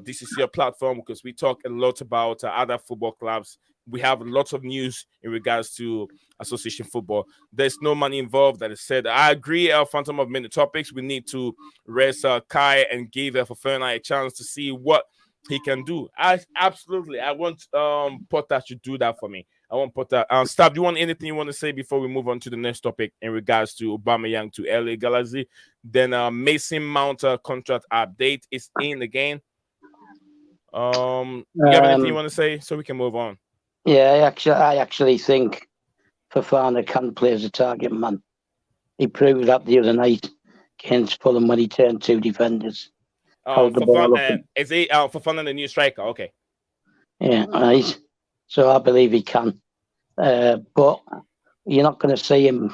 this is your platform because we talk a lot about other football clubs. We have lots of news in regards to association football. There's no money involved. That is said. I agree, Phantom of many topics. We need to rest Kai and give Fofana a chance to see what he can do. I want Potter to do that for me. I want Potter. Stab, do you want anything you want to say before we move on to the next topic in regards to Aubameyang to LA Galaxy? Then Mason Mount contract update is in again. You have anything you want to say so we can move on? Yeah, I actually think Fofana can play as a target man. He proved that the other night against Fulham when he turned 2 defenders. Is he Fofana the new striker? Okay. Yeah, right. So I believe he can. But you're not going to see him,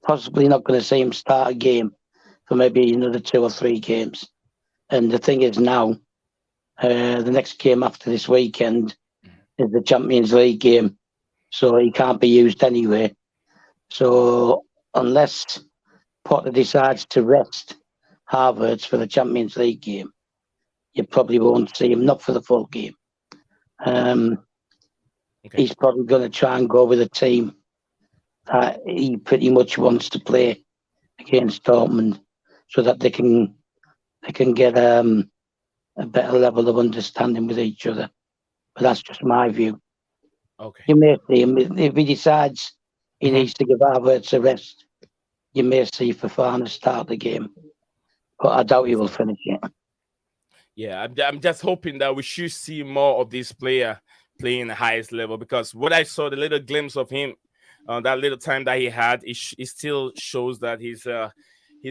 possibly not going to see him start a game for maybe another 2 or 3 games. And the thing is now, the next game after this weekend is the Champions League game. So he can't be used anyway. So unless Potter decides to rest Havertz for the Champions League game, you probably won't see him, not for the full game. He's probably going to try and go with a team that he pretty much wants to play against Dortmund so that they can get a better level of understanding with each other. But that's just my view. Okay. You may see him if he decides he needs to give Havertz a rest. You may see Fofana start the game, but I doubt he will finish it. Yeah, I'm just hoping that we should see more of this player playing the highest level, because what I saw, the little glimpse of him, that little time that he had, it still shows that he's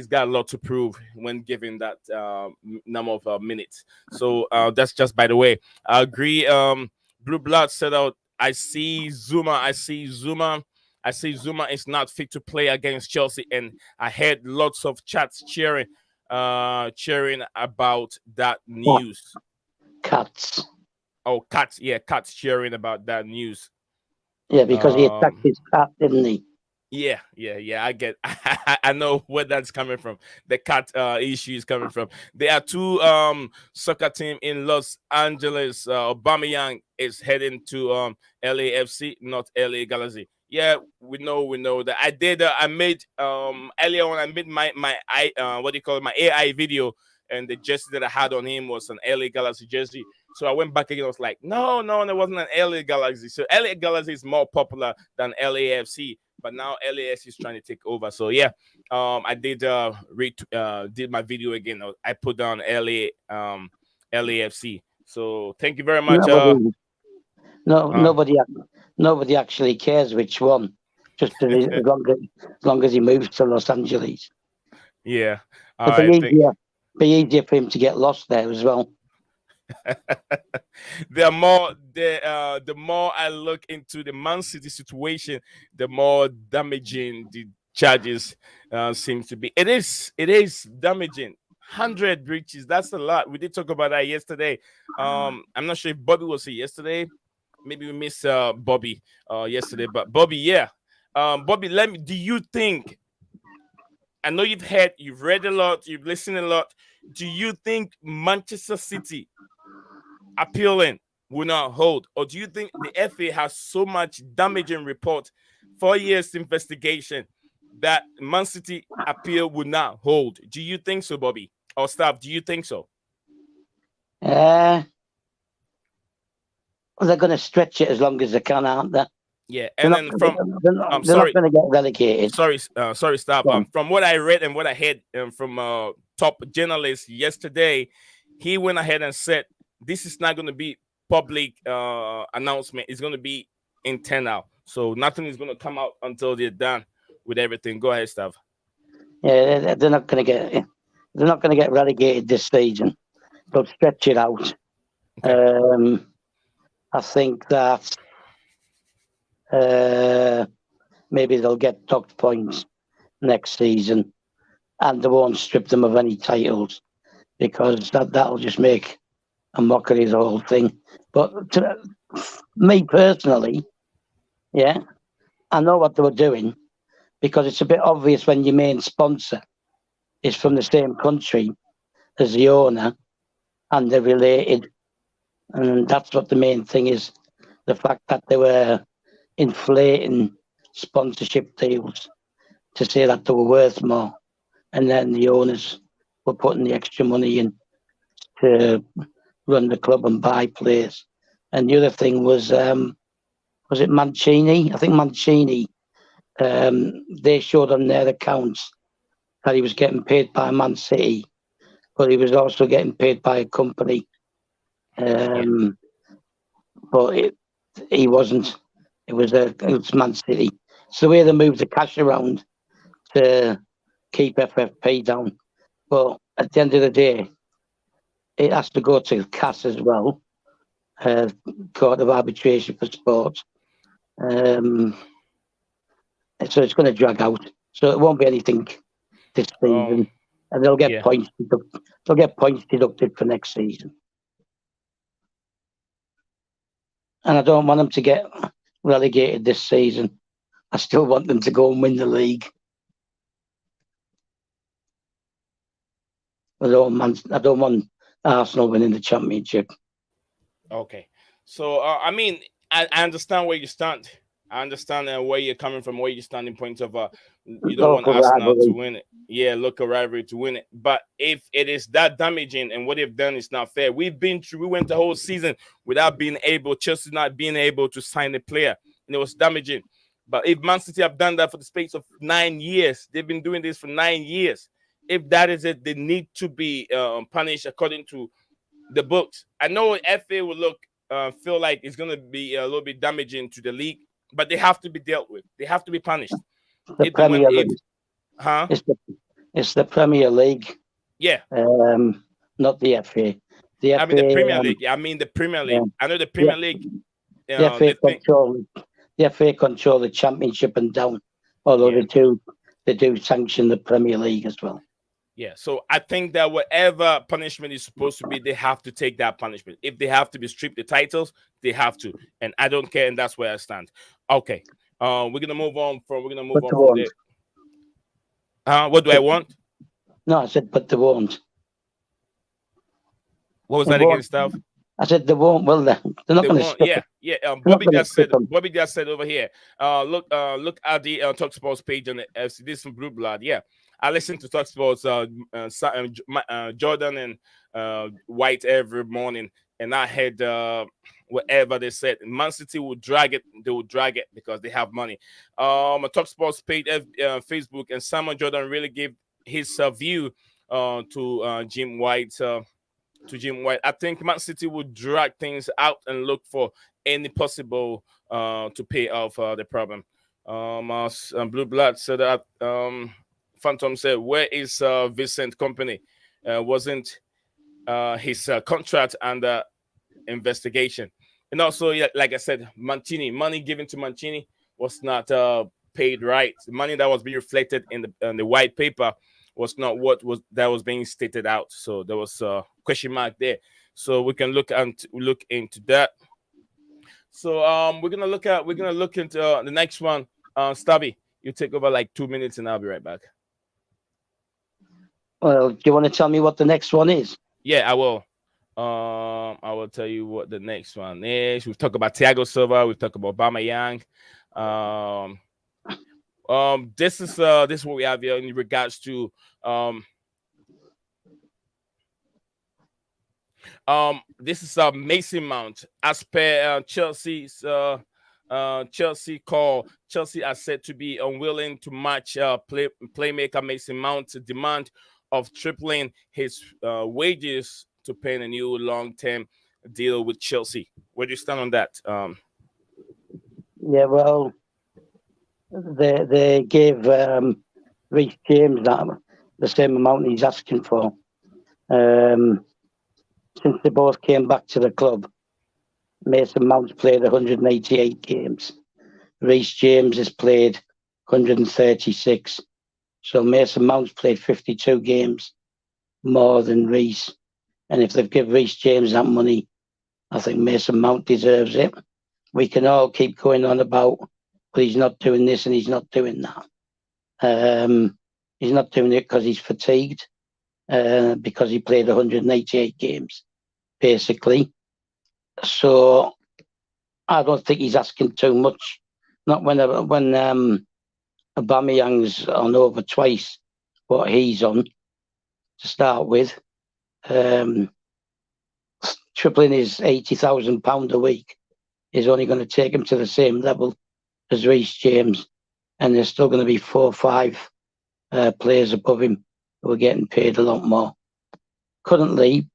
got a lot to prove when given that number of minutes. So that's just by the way. I agree. Blue Blood said out, I see Zuma is not fit to play against Chelsea, and I heard lots of chats cheering about that news. Cats. Oh, cats. Yeah, cats cheering about that news. Yeah, because he attacked his cat, didn't he? Yeah. I get. I know where that's coming from. The cat issue is coming from. There are two soccer team in Los Angeles. Aubameyang is heading to LAFC, not LA Galaxy. Yeah, we know that. I made earlier on. I made my what do you call it? My AI video, and the jersey that I had on him was an LA Galaxy jersey. So I went back again. I was like, no, it wasn't an LA Galaxy. So LA Galaxy is more popular than LAFC, but now LAFC is trying to take over. So yeah, I did did my video again. I put down LAFC. So thank you very much. Nobody actually cares which one. Just as long as he moves to Los Angeles. Yeah, it'd be easier for him to get lost there as well. The more I look into the Man City situation, the more damaging the charges seems to be. It is damaging. 100 breaches. That's a lot. We did talk about that yesterday. I'm not sure if Bobby was here yesterday. Maybe we missed Bobby yesterday, but Bobby, yeah. Bobby, do you think, I know you've read a lot, you've listened a lot. Do you think Manchester City appealing will not hold? Or do you think the FA has so much damaging report, 4 years investigation, that Man City appeal will not hold? Do you think so, Bobby? Or staff, do you think so? Well, they're going to stretch it as long as they can, aren't they? Yeah, and they're not going to get relegated. Sorry, staff. From what I read and what I heard from top journalists yesterday, he went ahead and said this is not going to be public announcement. It's going to be internal. So nothing is going to come out until they're done with everything. Go ahead, staff. Yeah, they're not going to get relegated this season. They'll stretch it out. Okay. I think that maybe they'll get docked points next season, and they won't strip them of any titles, because that'll just make a mockery of the whole thing. But to me personally, yeah, I know what they were doing, because it's a bit obvious when your main sponsor is from the same country as the owner and they're related. And that's what the main thing is, the fact that they were inflating sponsorship deals to say that they were worth more. And then the owners were putting the extra money in to run the club and buy players. And the other thing was it Mancini? I think Mancini, they showed on their accounts that he was getting paid by Man City, but he was also getting paid by a company. But he wasn't. It was Man City. It's the way they moved the cash around to keep FFP down. But at the end of the day, it has to go to CAS as well, Court of Arbitration for Sport. So it's going to drag out. So it won't be anything this season, and they'll get points. They'll get points deducted for next season. And I don't want them to get relegated this season. I still want them to go and win the league. I don't want Arsenal winning the championship. Okay. So, I mean, I understand where you stand. I understand where you're coming from, where you're standing point of you don't want Arsenal to win it. Yeah, local rivalry to win it. But if it is that damaging and what they've done is not fair, we went the whole season without Chelsea not being able to sign a player, and it was damaging. But if Man City have done that for the space of 9 years, they've been doing this for 9 years. If that is it, they need to be punished according to the books. I know FA will feel like it's going to be a little bit damaging to the league, but they have to be dealt with. They have to be punished. The Premier League. It's the Premier League. Yeah. Not the FA. I mean the Premier League. Yeah, I mean the Premier League. I know the Premier League. The FA control the Championship and down, although they do sanction the Premier League as well. Yeah, so I think that whatever punishment is supposed to be, they have to take that punishment. If they have to be stripped the titles, they have to, and I don't care, and that's where I stand. Okay, we're gonna move on from. From there. What do I want? No, I said, but they won't. What was that again, Steph? I said they won't. Well, they're not going to. Yeah. Bobby just said over here. Look at the Talksports page on the FC. This is from Blue Blood. Yeah, I listen to Talksports, Jordan and White every morning, and I had whatever they said. Man City will drag it. They will drag it because they have money. A Talksports page, Facebook, and Simon Jordan really gave his view to Jim White. I think Man City would drag things out and look for any possible to pay off the problem. Blue Blood said that Phantom said, where is Vincent Company? Wasn't his contract under investigation? And also, like I said, money given to Mancini was not paid right. The money that was being reflected in the white paper was not what was being stated out. So there was a question mark there. So we can look into that. So we're gonna look into the next one. Stabby, you take over like 2 minutes, and I'll be right back. Well, do you want to tell me what the next one is? Yeah, I will. I will tell you what the next one is. We've talked about Thiago Silva. We've talked about Aubameyang. This is what we have here in regards to this is Mason Mount. As per Chelsea's Chelsea call, Chelsea are said to be unwilling to match playmaker Mason Mount's demand of tripling his wages to pay a new long-term deal with Chelsea. Where do you stand on that? Yeah, well, they gave Reece James the same amount he's asking for. Since they both came back to the club, Mason Mount's played 188 games. Reece James has played 136. So Mason Mount's played 52 games more than Reece. And if they've given Reece James that money, I think Mason Mount deserves it. We can all keep going on about, but he's not doing this and he's not doing that. He's not doing it because he's fatigued, because he played 188 games, basically. So I don't think he's asking too much. Not when Aubameyang's on over twice what he's on to start with. Tripling his £80,000 a week is only going to take him to the same level as Reece James, and there's still going to be 4 or 5 players above him who are getting paid a lot more. Currently,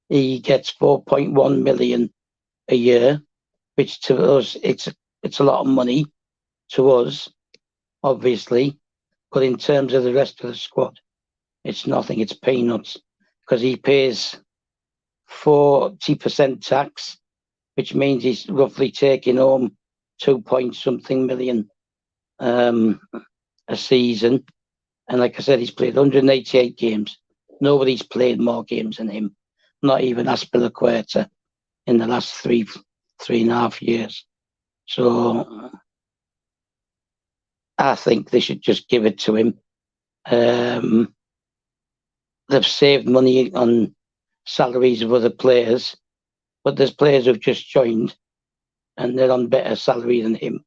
he gets 4.1 million a year, which to us it's a lot of money to us, obviously, but in terms of the rest of the squad, it's nothing. It's peanuts, because he pays 40% tax, which means he's roughly taking home 2-point-something million a season. And like I said, he's played 188 games. Nobody's played more games than him, not even Azpilicueta in the last 3.5 years. So I think they should just give it to him. They've saved money on salaries of other players, but there's players who've just joined and they're on better salary than him.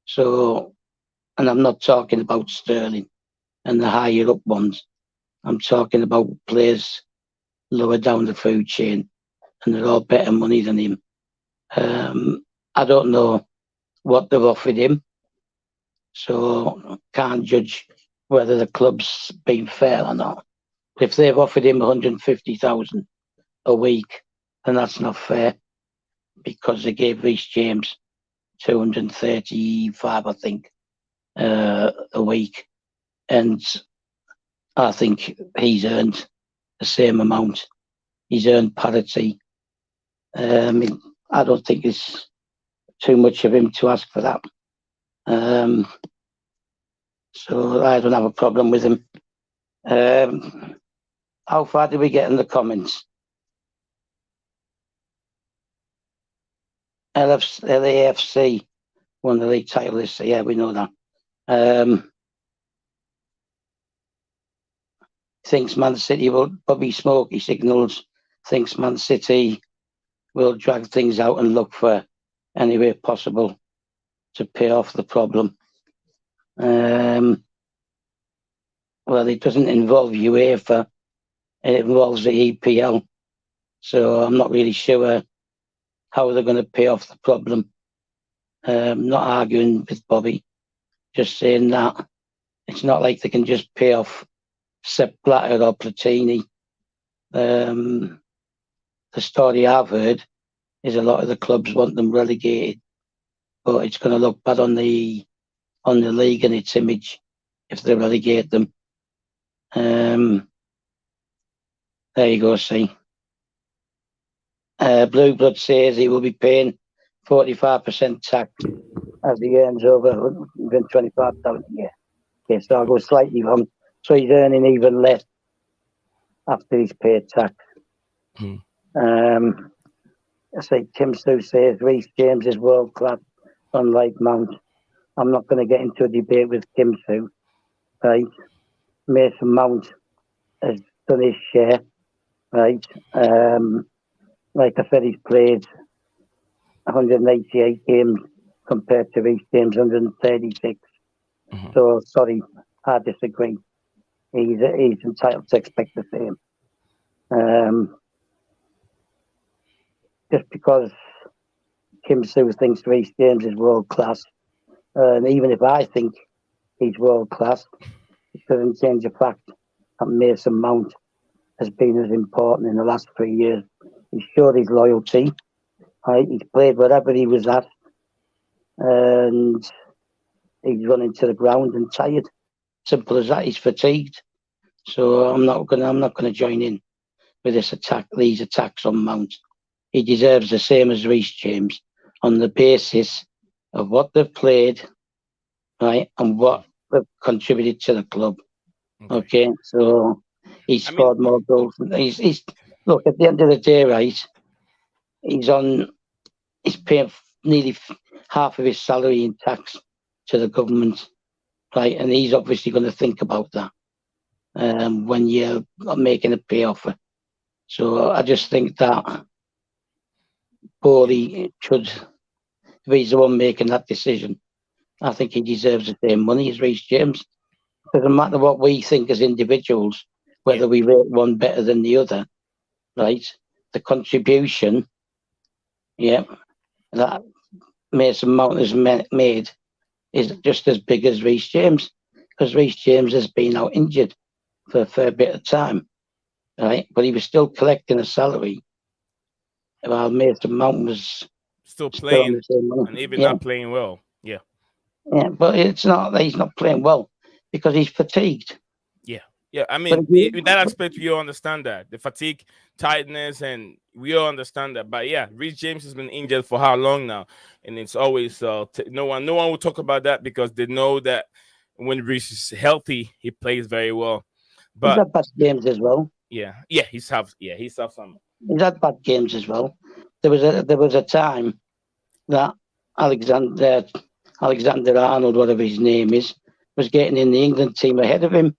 So, and I'm not talking about Sterling and the higher up ones. I'm talking about players lower down the food chain, and they're all better money than him. I don't know what they've offered him. so can't judge whether the club's been fair or not. If they've offered him 150,000 a week, then that's not fair, because they gave Reece James 235, I think, a week, and I think he's earned the same amount. He's earned parity. I don't think it's too much of him to ask for that. So I don't have a problem with him. How far did we get in the comments? LAFC won the league title this year. Yeah, we know that. Thinks Man City will, Bobby Smokey signals, thinks Man City will drag things out and look for any way possible to pay off the problem. Well, it doesn't involve UEFA, it involves the EPL. So I'm not really sure how they're going to pay off the problem. Not arguing with Bobby, just saying that it's not like they can just pay off Sepp Blatter or Platini. The story I've heard is a lot of the clubs want them relegated, but it's going to look bad on the league and its image if they relegate them. There you go, see. Blue Blood says he will be paying 45% tax as he earns over 125,000 a year. Okay, so I'll go slightly wrong. So he's earning even less after he's paid tax. I say Tim Sue says Reece James is world class, unlike Mount. I'm not going to get into a debate with Tim Sue. Right? Mason Mount has done his share. Right? Like I said, he's played 188 games compared to Reece James 136. So sorry, I disagree. He's entitled to expect the same. Just because Kim Sue thinks Reece James is world class, and even if I think he's world class, it doesn't change the fact that Mason Mount has been as important in the last 3 years. He's showed his loyalty. Right? He's played wherever he was at, and he's running to the ground and tired. Simple as that. He's fatigued. So I'm not gonna join in with these attacks on Mount. He deserves the same as Reece James on the basis of what they've played, right, and what they've contributed to the club. Okay, so he's scored more goals. He's look, at the end of the day, right, he's paying nearly half of his salary in tax to the government, right, and he's obviously going to think about that when you're making a pay offer. So I just think that Bowley should, if he's the one making that decision, I think he deserves the same money as Reece James. It doesn't matter what we think as individuals, whether we rate one better than the other, right? The contribution, that Mason Mount has made is just as big as Reece James, because Reece James has been out injured for a fair bit of time, right? But he was still collecting a salary, while Mason Mount was still playing and even not playing well. Yeah, but it's not that he's not playing well because he's fatigued. Yeah. I mean, in that aspect, we all understand that the fatigue, tiredness, and we all understand that. But yeah, Reece James has been injured for how long now, and it's always no one will talk about that because they know that when Reece is healthy, he plays very well. But he's had bad games as well. He's had some. He's had bad games as well. There was a time that Alexander Arnold, whatever his name is, was getting in the England team ahead of him.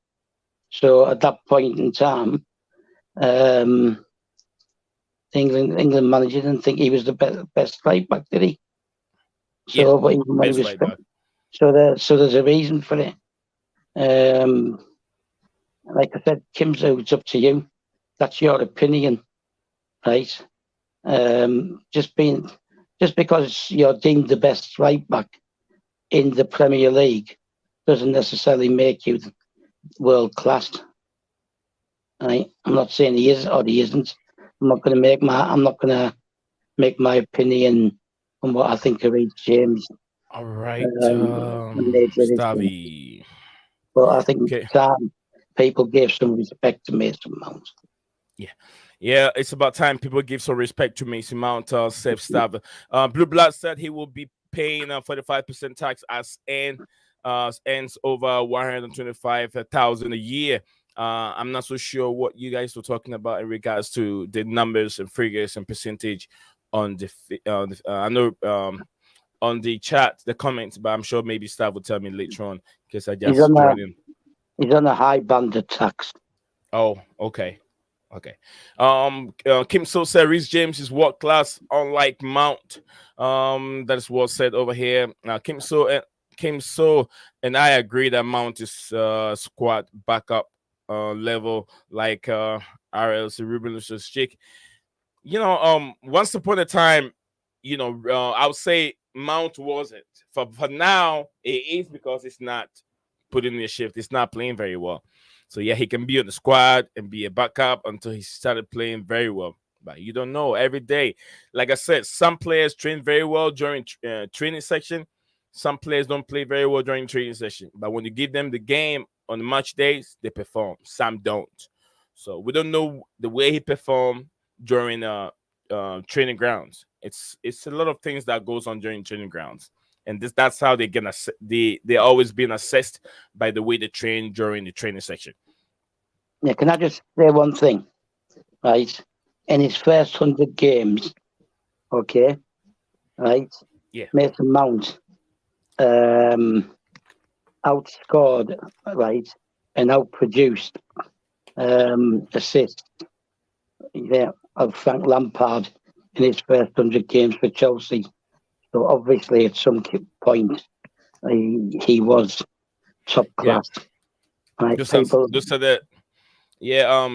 So at that point in time, England manager didn't think he was the best right back, did he? So, but even when he was fit, so there's a reason for it. Like I said, Kimzo, it's up to you. That's your opinion, right? Just because you're deemed the best right back in the Premier League doesn't necessarily make you world class. Right? I'm not saying he is or he isn't. I'm not going to make my opinion on what I think of Reece James. All right, Stavi. But I think time people gave some respect to Mason Mount. Yeah, it's about time people give some respect to Mason Mount. Seb Stav. Blue Blood said he will be paying 45% tax as earns over 125,000 a year. I'm not so sure what you guys were talking about in regards to the numbers and figures and percentage on the. I know on the chat, the comments, but I'm sure maybe Stav will tell me later on because I just joined in. He's on a high banded tax. Oh, okay. Kim So said Reece James is world class, unlike Mount. That is what said over here. Kim So and I agree that Mount is squad backup level like RLC Ruben Lucius Chick. Once upon a time, I would say Mount wasn't. For now, it is because it's not putting in the shift. It's not playing very well. So yeah, he can be on the squad and be a backup until he started playing very well. But you don't know every day. Like I said, some players train very well during training section. Some players don't play very well during training session. But when you give them the game on the match days, they perform. Some don't. So we don't know the way he performed during training grounds. It's a lot of things that goes on during training grounds. And that's how they're always being assessed by the way they train during the training section. Yeah, can I just say one thing? Right, in his first 100 games, okay, right, yeah, Mason Mount outscored, right, and outproduced assists, of Frank Lampard in his first 100 games for Chelsea. So obviously, at some point, he was top class. Yeah. Right?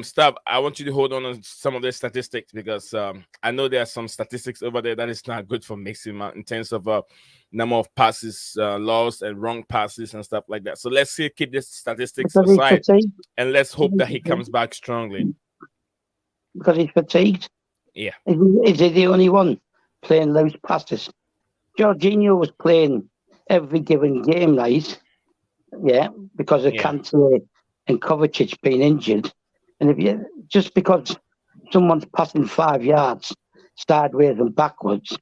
Stav, I want you to hold on some of the statistics because I know there are some statistics over there that is not good for Mason Mount in terms of number of passes lost and wrong passes and stuff like that. So let's keep this statistics aside and let's hope that he comes back strongly. Because he's fatigued. Yeah. Is he the only one playing loose passes? Jorginho was playing every given game, right? Yeah, because of Kante and Kovacic being injured. And just because someone's passing 5 yards sideways and backwards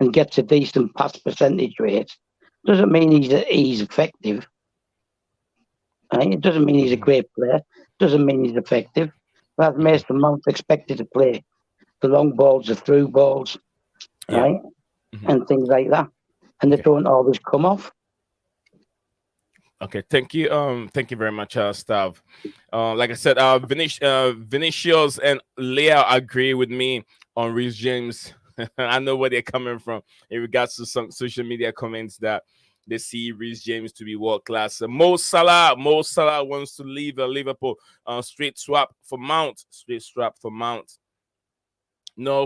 and gets a decent pass percentage rate, doesn't mean he's effective. Right? It doesn't mean he's a great player. Doesn't mean he's effective. But Mason Mount expected to play the long balls, the through balls, right? And things like that. And they don't always come off. Okay, thank you very much, Stav. Like I said, Vinicius and Leah agree with me on Reece James. I know where they're coming from in regards to some social media comments that they see Reece James to be world class. Mo Salah wants to leave Liverpool. Straight swap for Mount. No,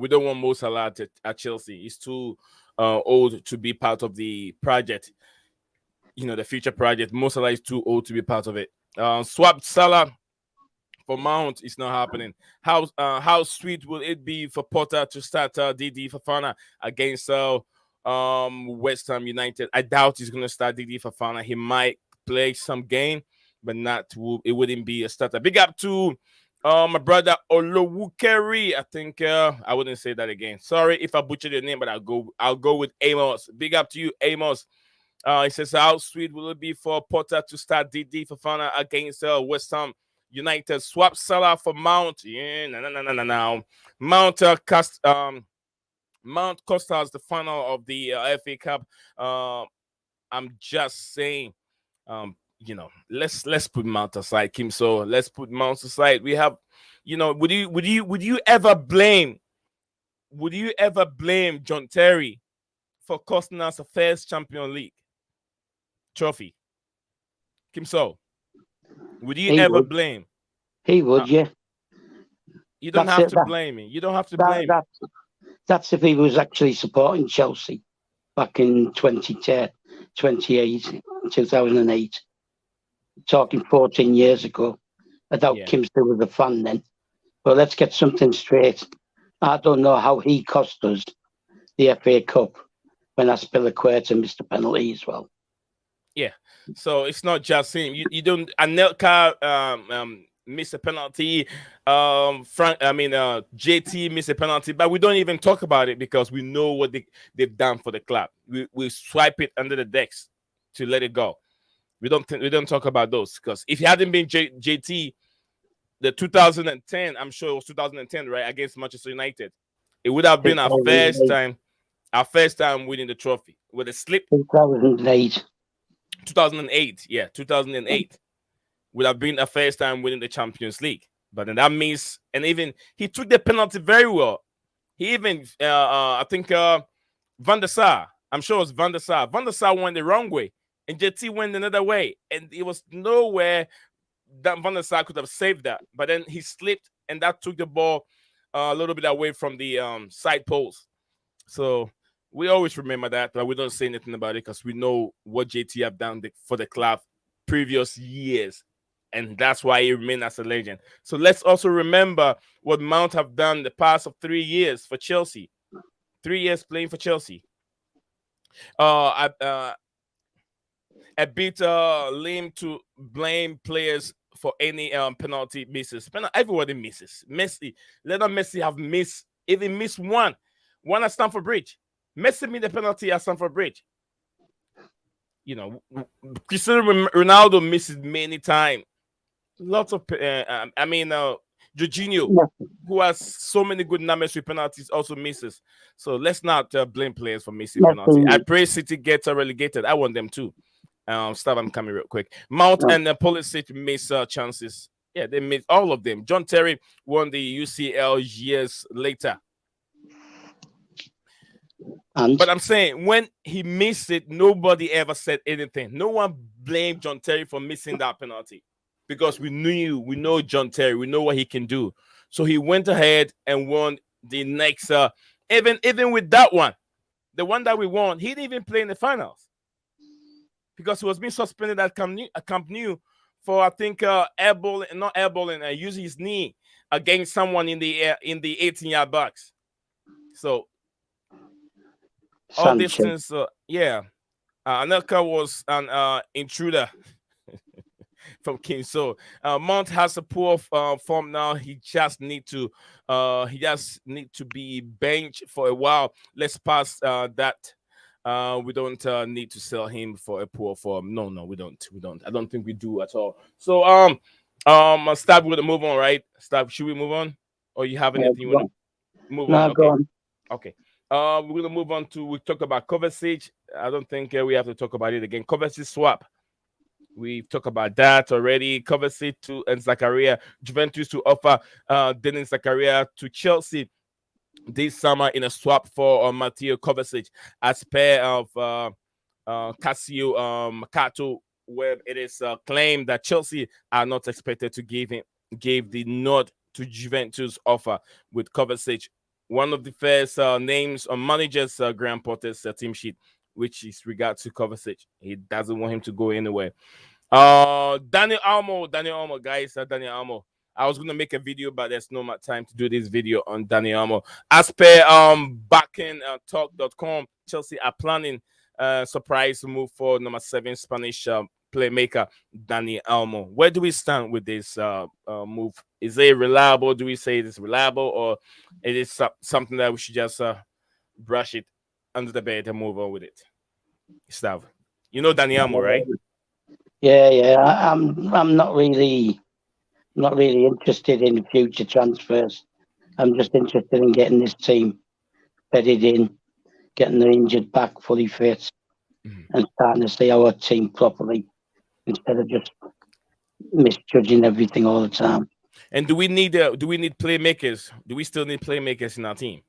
we don't want Mo Salah at Chelsea. He's too old to be part of the project. The future project. Mo Salah is too old to be part of it. Swap Salah for Mount is not happening. How sweet will it be for Potter to start Didi Fofana against West Ham United? I doubt he's going to start Didi Fofana. He might play some game, but it wouldn't be a starter. Big up to my brother Olowukeri. I think I wouldn't say that again. Sorry if I butchered your name, but I'll go with Amos. Big up to you, Amos. He says, how sweet will it be for Potter to start Didi Fofana against West Ham United? Swap Salah for Mount. Yeah, no. Mount cost us the final of the FA Cup. I'm just saying, let's put Mount aside, Kim. So let's put Mount aside. We have, would you ever blame John Terry for costing us a first Champions League trophy? Kim So, would you ever blame? He would, yeah. You don't have to blame me. You don't have to blame me. That's if he was actually supporting Chelsea back in 2010, 2008, in 2008. Talking 14 years ago. I doubt Kim still was a fan then. But let's get something straight. I don't know how he cost us the FA Cup when Aspilicueta missed a penalty as well. Yeah. So it's not just him. You don't. Anelka missed a penalty. JT missed a penalty, but we don't even talk about it because we know what they've done for the club. We swipe it under the decks to let it go. We don't talk about those because if it hadn't been JT, the 2010, I'm sure it was 2010, right, against Manchester United, it would have been our first time winning the trophy with a slip. 2008. 2008 would have been a first time winning the Champions League. But then that means, and even he took the penalty very well. He even, I think, Van der Sar, I'm sure it was Van der Sar. Van der Sar went the wrong way, and JT went another way, and it was nowhere that Van der Sar could have saved that. But then he slipped, and that took the ball a little bit away from the side post. So we always remember that, but we don't say anything about it because we know what JT have done for the club previous years, and that's why he remains as a legend. So let's also remember what Mount have done the past of 3 years for Chelsea. 3 years playing for Chelsea. A bit lame to blame players for any penalty misses. Everybody misses. Lionel Messi have missed, even missed one at Stamford Bridge. Messi made the penalty at Stamford Bridge. You know, Cristiano Ronaldo misses many times. Lots of, Jorginho, who has so many good numbers with penalties, also misses. So let's not blame players for missing penalty. I pray City gets relegated. I want them too. Stop, I'm coming real quick. Mount and Pulisic miss chances. Yeah, they missed all of them. John Terry won the UCL years later. But I'm saying when he missed it, nobody ever said anything. No one blamed John Terry for missing that penalty because we know John Terry, we know what he can do. So he went ahead and won the next. Even with that one, the one that we won, he didn't even play in the finals because he was being suspended at Camp Nou for, I think, using his knee against someone in the 18-yard box. So all this since, Anelka was an intruder from King. So Mount has a poor form now. He just need to be benched for a while. Let's pass that. We don't need to sell him for a poor form. No, we don't. I don't think we do at all. So Stab, we're gonna move on, right? Stab, should we move on? Or you have anything you want to move on? Go on. Okay. We're gonna move on to, we talk about Kovacic. I don't think we have to talk about it again. Kovacic swap. We've talked about that already. Kovacic and Zakaria. Juventus to offer Denis Zakaria to Chelsea this summer in a swap for Mateo Kovacic, as per of Casio Mercato, where it is claimed that Chelsea are not expected to give the nod to Juventus offer with Kovacic. One of the first names on managers Graham Potter's team sheet, which is regard to Kovacic. He doesn't want him to go anywhere. Daniel Almo, guys. Daniel Almo. I was gonna make a video, but there's no more time to do this video on Daniel Almo. As per talk.com, Chelsea are planning surprise move for number 7 Spanish playmaker Dani Almo. Where do we stand with this move? Is it reliable? Do we say it is reliable, or it is something that we should just brush it under the bed and move on with it? Stav, you know Dani Almo, right? Yeah. I'm not really interested in future transfers. I'm just interested in getting this team bedded in, getting the injured back fully fit, and starting to see our team properly instead of just misjudging everything all the time. And do we need playmakers? Do we still need playmakers in our team?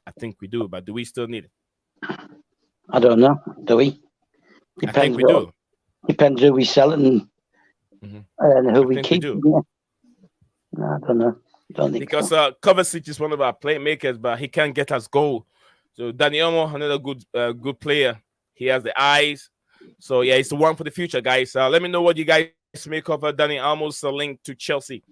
I think we do, but do we still need it? I don't know. Do we? Depends, I think we do. Depends who we sell and who we keep. We no, I don't know. Don't think because so. Kovacic is one of our playmakers, but he can't get us goal. So Dani Almo, another good player. He has the eyes. So yeah, it's the one for the future, guys. Let me know what you guys make of Dani Almo's link to Chelsea.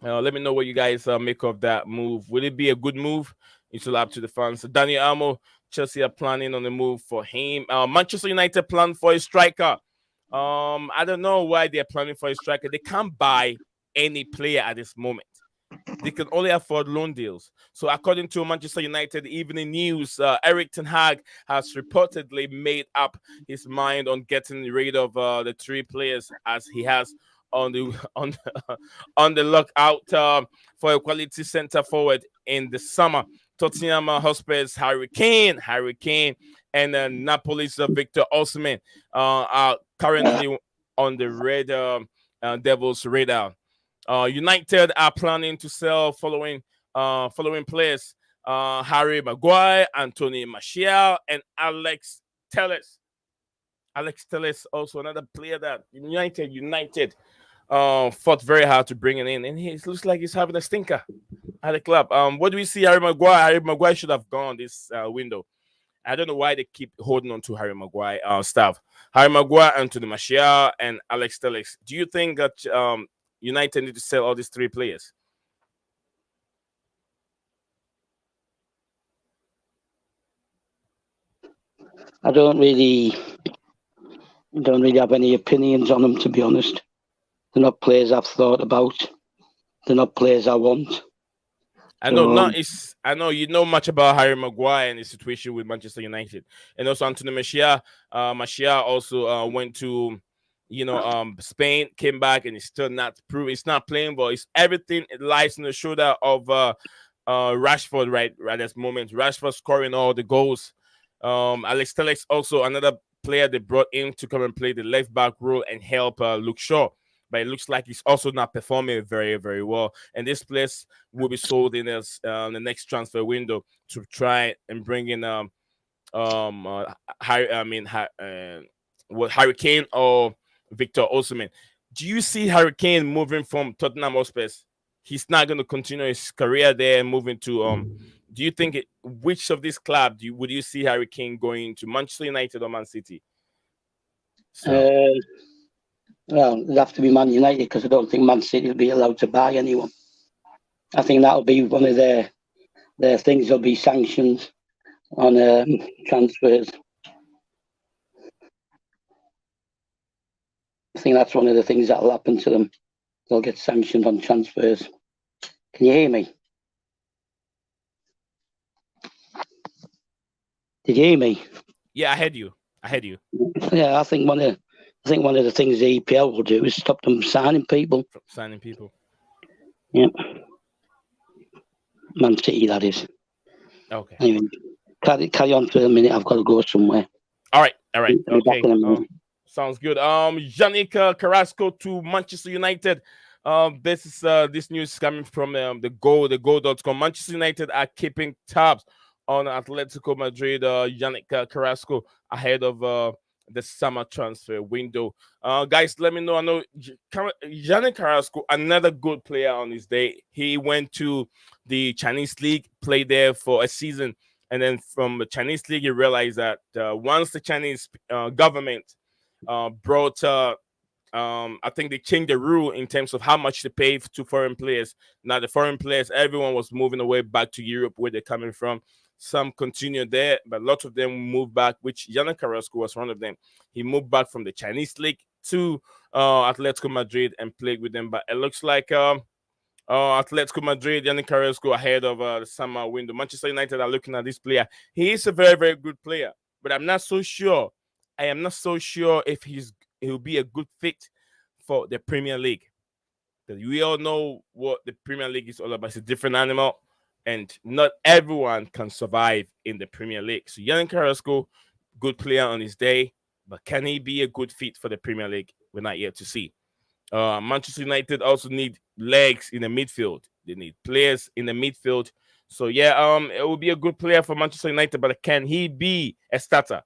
Let me know what you guys make of that move. Will it be a good move? It's all up to the fans. So Dani Almo, Chelsea are planning on the move for him. Manchester United plan for a striker. I don't know why they're planning for a striker. They can't buy any player at this moment. They can only afford loan deals. So, according to Manchester United Evening News, Eric Ten Hag has reportedly made up his mind on getting rid of the three players as he has on the on the lookout for a quality centre forward in the summer. Tottenham Hotspur's Harry Kane, and Napoli's Victor Osimhen are currently on the red Devils' radar. United are planning to sell following players: Harry Maguire, Anthony Martial, and Alex Telles. Alex Telles, also another player that United fought very hard to bring in, and he looks like he's having a stinker at the club. What do we see? Harry Maguire. Harry Maguire should have gone this window. I don't know why they keep holding on to Harry Maguire staff. Harry Maguire, Anthony Martial, and Alex Telles. Do you think that United need to sell all these three players? I don't really have any opinions on them, to be honest. They're not players I've thought about. They're not players I want. I know you know much about Harry Maguire and his situation with Manchester United, and also Anthony Martial. Martial also went to Spain, came back, and he's still not proving. He's not playing, but it's everything. It lies on the shoulder of Rashford right at this moment. Rashford scoring all the goals. Alex Telles also another player they brought in to come and play the left back role and help Luke Shaw. But it looks like he's also not performing very, very well. And this place will be sold in the next transfer window to try and bring in Harry Kane or Victor Osimhen. Do you see Harry Kane moving from Tottenham Hotspur? He's not going to continue his career there and moving to do you think which of these clubs would you see Harry Kane going to, Manchester United or Man City? Well, it'd have to be Man United because I don't think Man City will be allowed to buy anyone. I think that'll be one of their things. There'll be sanctions on transfers. I think that's one of the things that'll happen to them. They'll get sanctioned on transfers. Can you hear me? Did you hear me? Yeah, I heard you. Yeah, I think one of the things the EPL will do is stop them signing people. Yeah. Man City, that is. Okay. Anyway, carry on for a minute. I've got to go somewhere. All right. Okay. Sounds good. Yannick Carrasco to Manchester United. This news is coming from the goal.com. Manchester United are keeping tabs on Atletico Madrid, Yannick Carrasco ahead of the summer transfer window. Guys, let me know. I know Yannick Carrasco, another good player on his day. He went to the Chinese League, played there for a season, and then from the Chinese League, he realized that once the Chinese government brought I think they changed the rule in terms of how much they pay to foreign players. Now the foreign players, everyone was moving away back to Europe where they're coming from. Some continued there, but lots of them moved back, which Yannick Carrasco was one of them. He moved back from the Chinese League to Atletico Madrid and played with them. But it looks like Atletico Madrid, Yannick Carrasco ahead of the summer window. Manchester United are looking at this player. He is a very, very good player, but I'm not so sure. I am not so sure if he'll be a good fit for the Premier League. Because we all know what the Premier League is all about. It's a different animal, and not everyone can survive in the Premier League. So Yannick Carrasco, good player on his day, but can he be a good fit for the Premier League? We're not yet to see. Manchester United also need legs in the midfield. They need players in the midfield. So yeah, it will be a good player for Manchester United, but can he be a starter?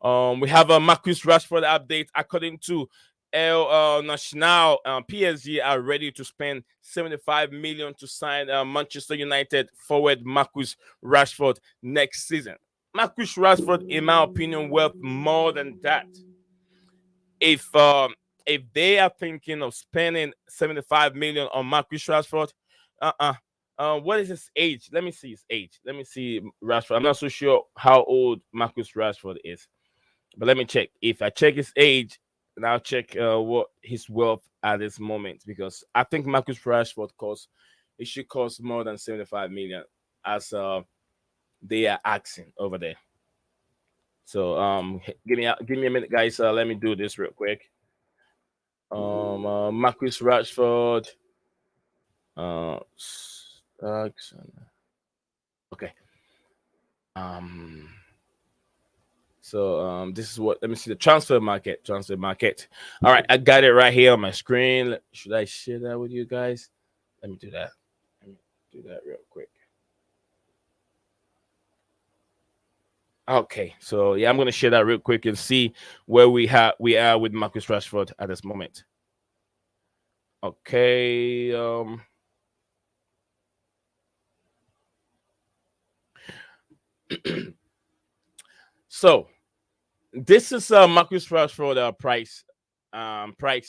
We have a Marcus Rashford update. According to El Nacional, PSG are ready to spend 75 million to sign Manchester United forward Marcus Rashford next season. Marcus Rashford, in my opinion, worth more than that. If they are thinking of spending 75 million on Marcus Rashford, what is his age? Let me see his age. Let me see Rashford. I'm not so sure how old Marcus Rashford is, but let me check. If I check his age, and I'll check what his wealth at this moment, because I think Marcus Rashford it should cost more than 75 million, as they are asking over there. So give me a minute, guys. Let me do this real quick. Marcus Rashford. Stocks. Okay. So this is what. Let me see the transfer market. Transfer market. All right, I got it right here on my screen. Should I share that with you guys? Let me do that. Let me do that real quick. Okay, so yeah, I'm gonna share that real quick and see where we are with Marcus Rashford at this moment. Okay. So this is Marcus Rashford price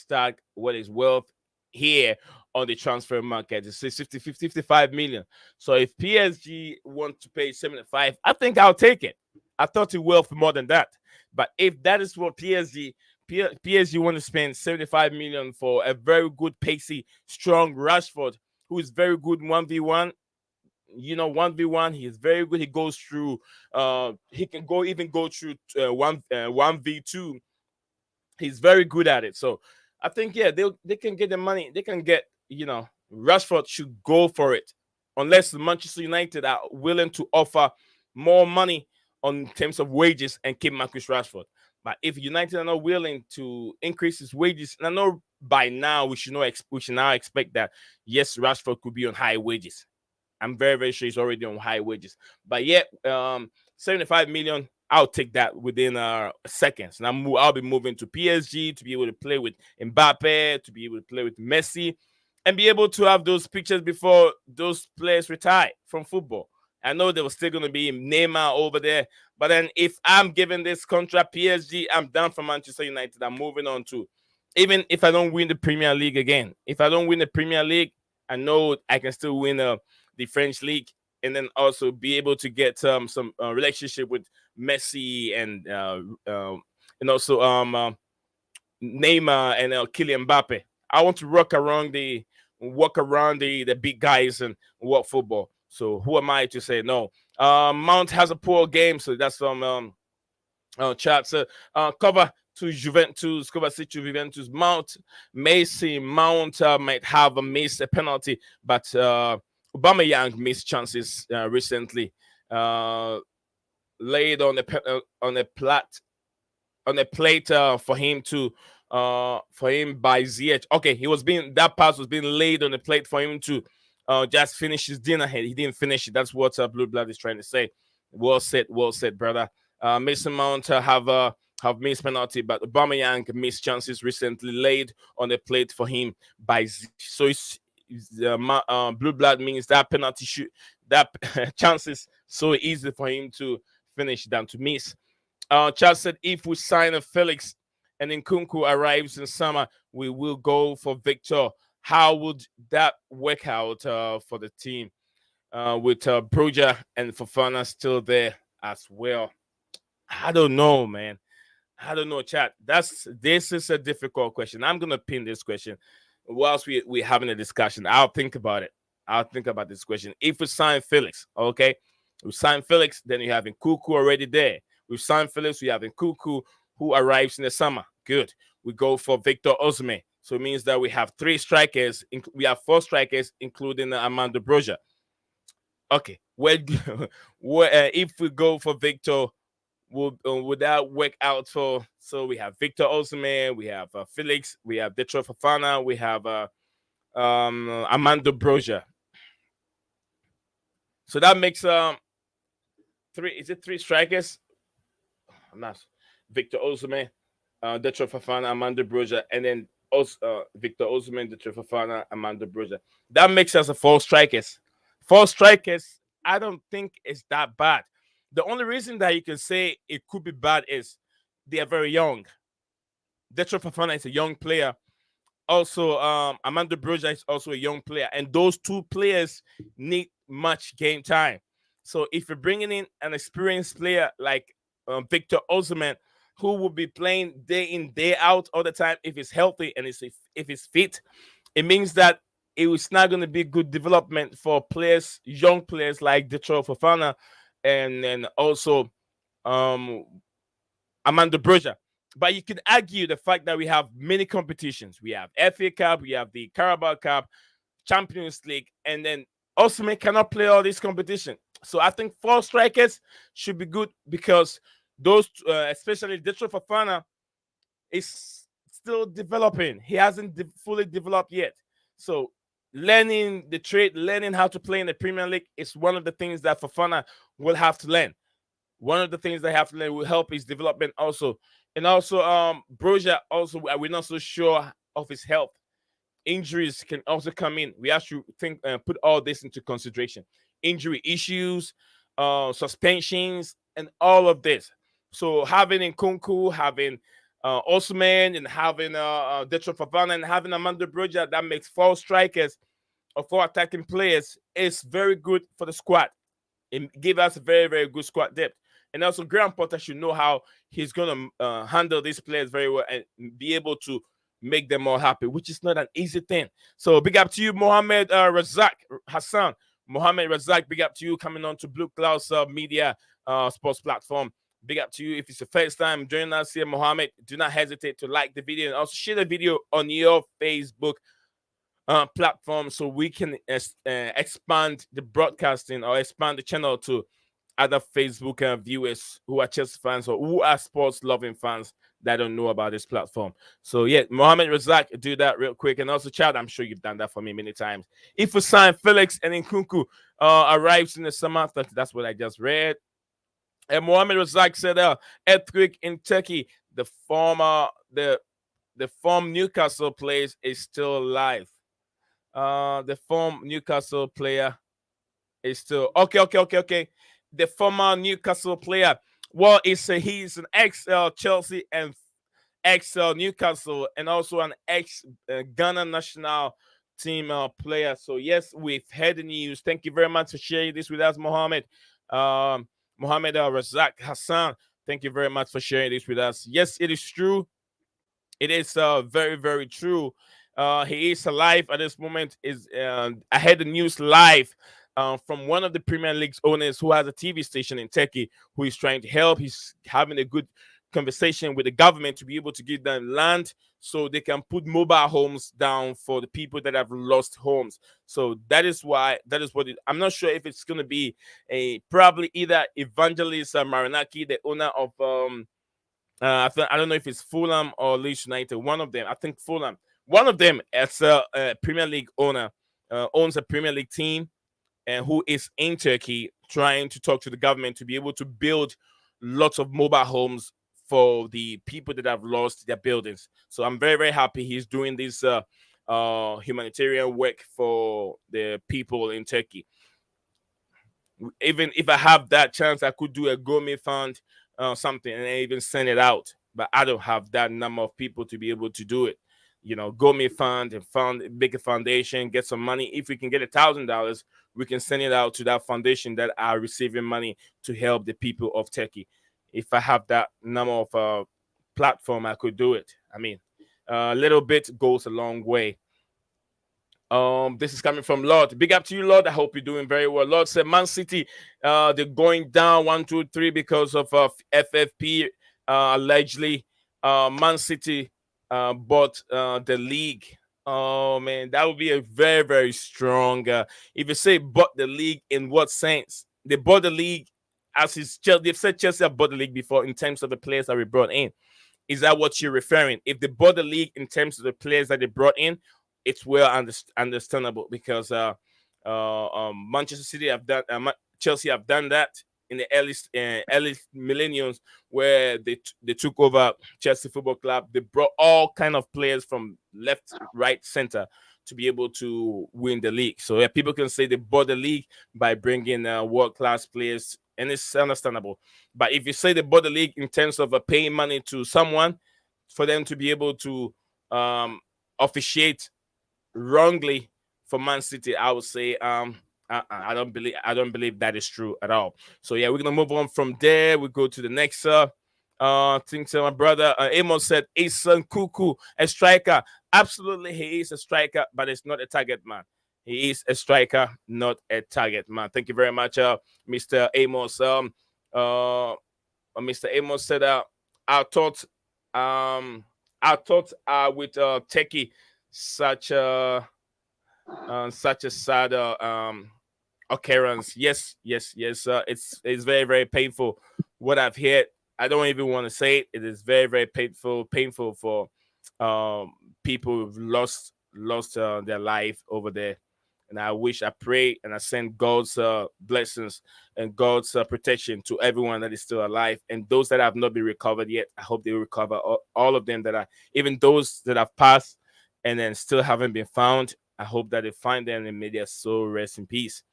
tag, what is worth here on the transfer market. It's 55 million. So if PSG want to pay 75, I think I'll take it. I thought it worth more than that. But if that is what PSG want to spend 75 million for a very good, pacey, strong Rashford, who is very good 1v1, 1v1, he is very good. He goes through he can go through 1v2. He's very good at it. So I think, yeah, they can get the money. They can get, Rashford should go for it, unless Manchester United are willing to offer more money on terms of wages and keep Marcus Rashford. But if United are not willing to increase his wages, and I know by now we should now expect that, yes, Rashford could be on high wages. I'm very, very sure he's already on high wages. But yet, 75 million, I'll take that within seconds. And I'll be moving to PSG to be able to play with Mbappe, to be able to play with Messi, and be able to have those pictures before those players retire from football. I know there was still going to be Neymar over there. But then if I'm given this contract, PSG, I'm done from Manchester United. I'm moving on to, even if I don't win the Premier League again. If I don't win the Premier League, I know I can still win the French league, and then also be able to get some relationship with Messi and also Neymar and Kylian Mbappe. I want to walk around the big guys and work football. So who am I to say no? Mount has a poor game, so that's from chat. So cover to Juventus, Juventus. Mount might have missed a penalty, but Aubameyang missed chances recently. Laid on a plate for him by Ziyech. Okay, that pass was being laid on the plate for him to just finish his dinner. He didn't finish it. That's what Blue Blood is trying to say. Well said, brother. Mason Mount have missed penalty, but Aubameyang missed chances recently laid on the plate for him by Ziyech. So it's Blue Blood means that penalty that chances so easy for him to finish than to miss. Charles said, if we sign a Felix and then Nkunku arrives in summer, we will go for Victor. How would that work out for the team with Broja and Fofana still there as well? I don't know, man. I don't know, chat. This is a difficult question. I'm gonna pin this question whilst we're having a discussion. I'll think about it. I'll think about this question. If we sign Felix, okay, we sign Felix, then you have Nkunku already there. We sign Felix, we have Nkunku who arrives in the summer. Good. We go for Victor Osimhen. So it means that we have 3 strikers. We have 4 strikers, including Armando Broja. Okay. Well, if we go for Victor, would that work out for? So we have Victor Osimhen, we have Felix, we have Vitor Fofana, we have Armando Broja. So that makes 3. Is it 3 strikers? I'm not. Victor Osimhen, Vitor Fofana, Armando Broja, and then Victor Osimhen, Vitor Fofana, Armando Broja. That makes us 4 strikers. 4 strikers. I don't think it's that bad. The only reason that you can say it could be bad is they are very young. Detro Fafana is a young player. Also, Amanda Broja is also a young player, and those two players need much game time. So if you're bringing in an experienced player like Victor Osimhen, who will be playing day in day out all the time, if he's healthy and if he's fit, it means that it was not going to be good development for players, young players like Detroit Fofana, and also um, Amanda Broja. But you can argue the fact that we have many competitions. We have FA Cup, we have the Carabao Cup, Champions League, and then Osimhen cannot play all these competitions. So I think 4 strikers should be good because those, especially Detroit Fofana, is still developing. He hasn't fully developed yet. So learning the trade, learning how to play in the Premier League is one of the things that Fofana will have to learn. One of the things they have to learn will help his development also. And also, Broja also, we're not so sure of his health. Injuries can also come in. We have to think, put all this into consideration. Injury issues, suspensions, and all of this. So having Nkunku, having Osman, and having Detro Fafana, and having Amanda Broja, that makes 4 strikers or 4 attacking players is very good for the squad. It give us a very, very good squad depth. And also, Graham Potter should know how he's going to handle these players very well and be able to make them all happy, which is not an easy thing. So, big up to you, Mohammed Razak Hassan. Mohammed Razak, big up to you coming on to Blue Clouds Media sports platform. Big up to you. If it's the first time joining us here, Mohammed, do not hesitate to like the video and also share the video on your Facebook platform so we can expand the broadcasting or expand the channel to other Facebook viewers who are Chelsea fans or who are sports loving fans that don't know about this platform. So yeah, Mohammed Razak, do that real quick. And also, Chad, I'm sure you've done that for me many times. If we sign Felix and Nkunku arrives in the summer, that's what I just read. And Mohammed Razak said, earthquake in Turkey, the former Newcastle plays is still alive. The former Newcastle player is still okay. The former Newcastle player. Well, he's an ex Chelsea and ex Newcastle and also an ex Ghana national team player. So yes, we've heard the news. Thank you very much for sharing this with us, Mohammed. Mohammed Razak Hassan. Thank you very much for sharing this with us. Yes, it is true. It is very, very true. He is alive at this moment. I heard the news live from one of the Premier League's owners who has a TV station in Turkey who is trying to help. He's having a good conversation with the government to be able to give them land so they can put mobile homes down for the people that have lost homes. So that is what I'm not sure if it's going to be probably either Evangelist Maranaki, the owner of I don't know if it's Fulham or Leeds United. One of them, I think Fulham. One of them, as a Premier League owner, owns a Premier League team, and who is in Turkey trying to talk to the government to be able to build lots of mobile homes for the people that have lost their buildings. So I'm very, very happy he's doing this humanitarian work for the people in Turkey. Even if I have that chance, I could do a gourmet fund, something, and even send it out. But I don't have that number of people to be able to do it. Gourmet fund and make a foundation, get some money. If we can get $1,000, we can send it out to that foundation that are receiving money to help the people of Turkey. If I have that number of platform, I could do it. I mean, a little bit goes a long way. This is coming from Lord. Big up to you, Lord. I hope you're doing very well. Lord said Man City, they're going down 1, 2, 3 because of FFP. Allegedly, Man City bought the league. Oh man, that would be a very, very strong. If you say bought the league, in what sense? They bought the league they've said Chelsea have bought the league before in terms of the players that we brought in. Is that what you're referring? If they bought the league in terms of the players that they brought in, it's well understandable because Manchester City have done, Chelsea have done that in the early millenniums where they took over Chelsea Football Club. They brought all kind of players from left, right, center to be able to win the league. So people can say they bought the league by bringing world-class players and it's understandable. But if you say they bought the league in terms of paying money to someone for them to be able to officiate wrongly for Man City, I would say I don't believe that is true at all. So yeah, we're gonna move on from there. We go to the next thing. So my brother Amos said, Ason Kuku, a striker. Absolutely, he is a striker, but it's not a target man. He is a striker, not a target man. Thank you very much, Mr. Amos. Mr. Amos said, I thought with Techie such a sad occurrence. Yes. It's very, very painful. What I've heard, I don't even want to say it. It is very, very painful for people who've lost their life over there. And I pray, and I send God's blessings and God's protection to everyone that is still alive, and those that have not been recovered yet. I hope they will recover. All of them that are, even those that have passed and then still haven't been found. I hope that they find them and may their soul rest in peace.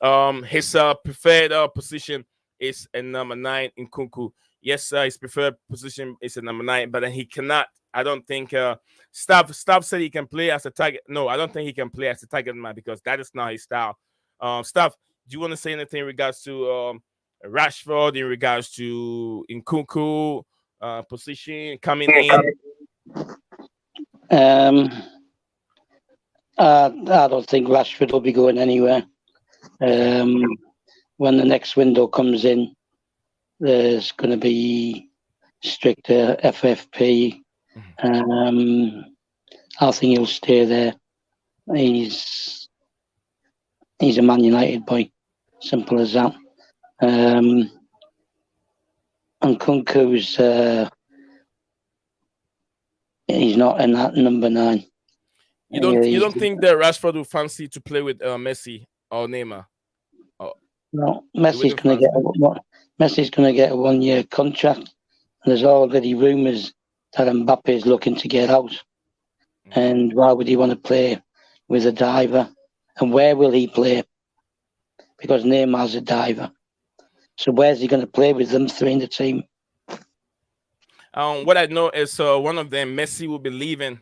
His preferred position is a number 9 in Kunku. Yes, his preferred position is a number 9, but then he cannot. I don't think Staff said he can play as a target. No, I don't think he can play as a target man because that is not his style. Staff, do you want to say anything in regards to Rashford, in regards to Nkunku position coming in? I don't think Rashford will be going anywhere. When the next window comes in, there's going to be stricter FFP. I think he'll stay there. He's a Man United boy, simple as that. And Kunku's he's not in that number 9. You don't think that Rashford will fancy to play with Messi or Neymar? No, Messi's going to get a 1-year contract. And there's already rumours that Mbappe is looking to get out. And why would he want to play with a diver? And where will he play? Because Neymar's a diver. So where's he going to play with them 3 in the team? What I know is one of them, Messi, will be leaving,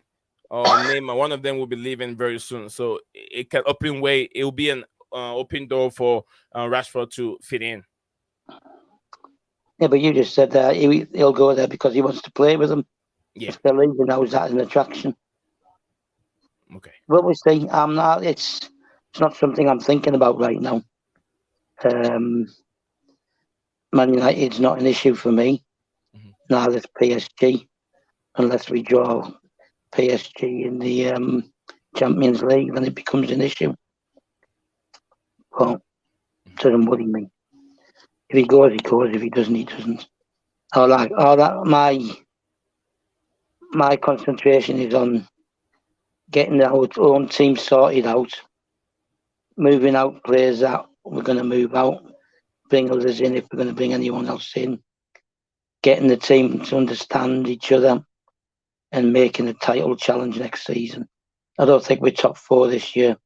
or Neymar. One of them will be leaving very soon. So it can open way. It will be an open door for Rashford to fit in. Yeah, but you just said that he'll go there because he wants to play with them. Yeah. If they're leaving, how is that an attraction? Okay. Well, we see. It's not something I'm thinking about right now. Man United's not an issue for me. Neither is PSG, unless we draw PSG in the Champions League, then it becomes an issue. Well, it doesn't worry me. If he goes, he goes. If he doesn't, he doesn't. My concentration is on getting our own team sorted out, moving out players that we're going to move out, bring others in if we're going to bring anyone else in, getting the team to understand each other, and making a title challenge next season. I don't think we're top 4 this year,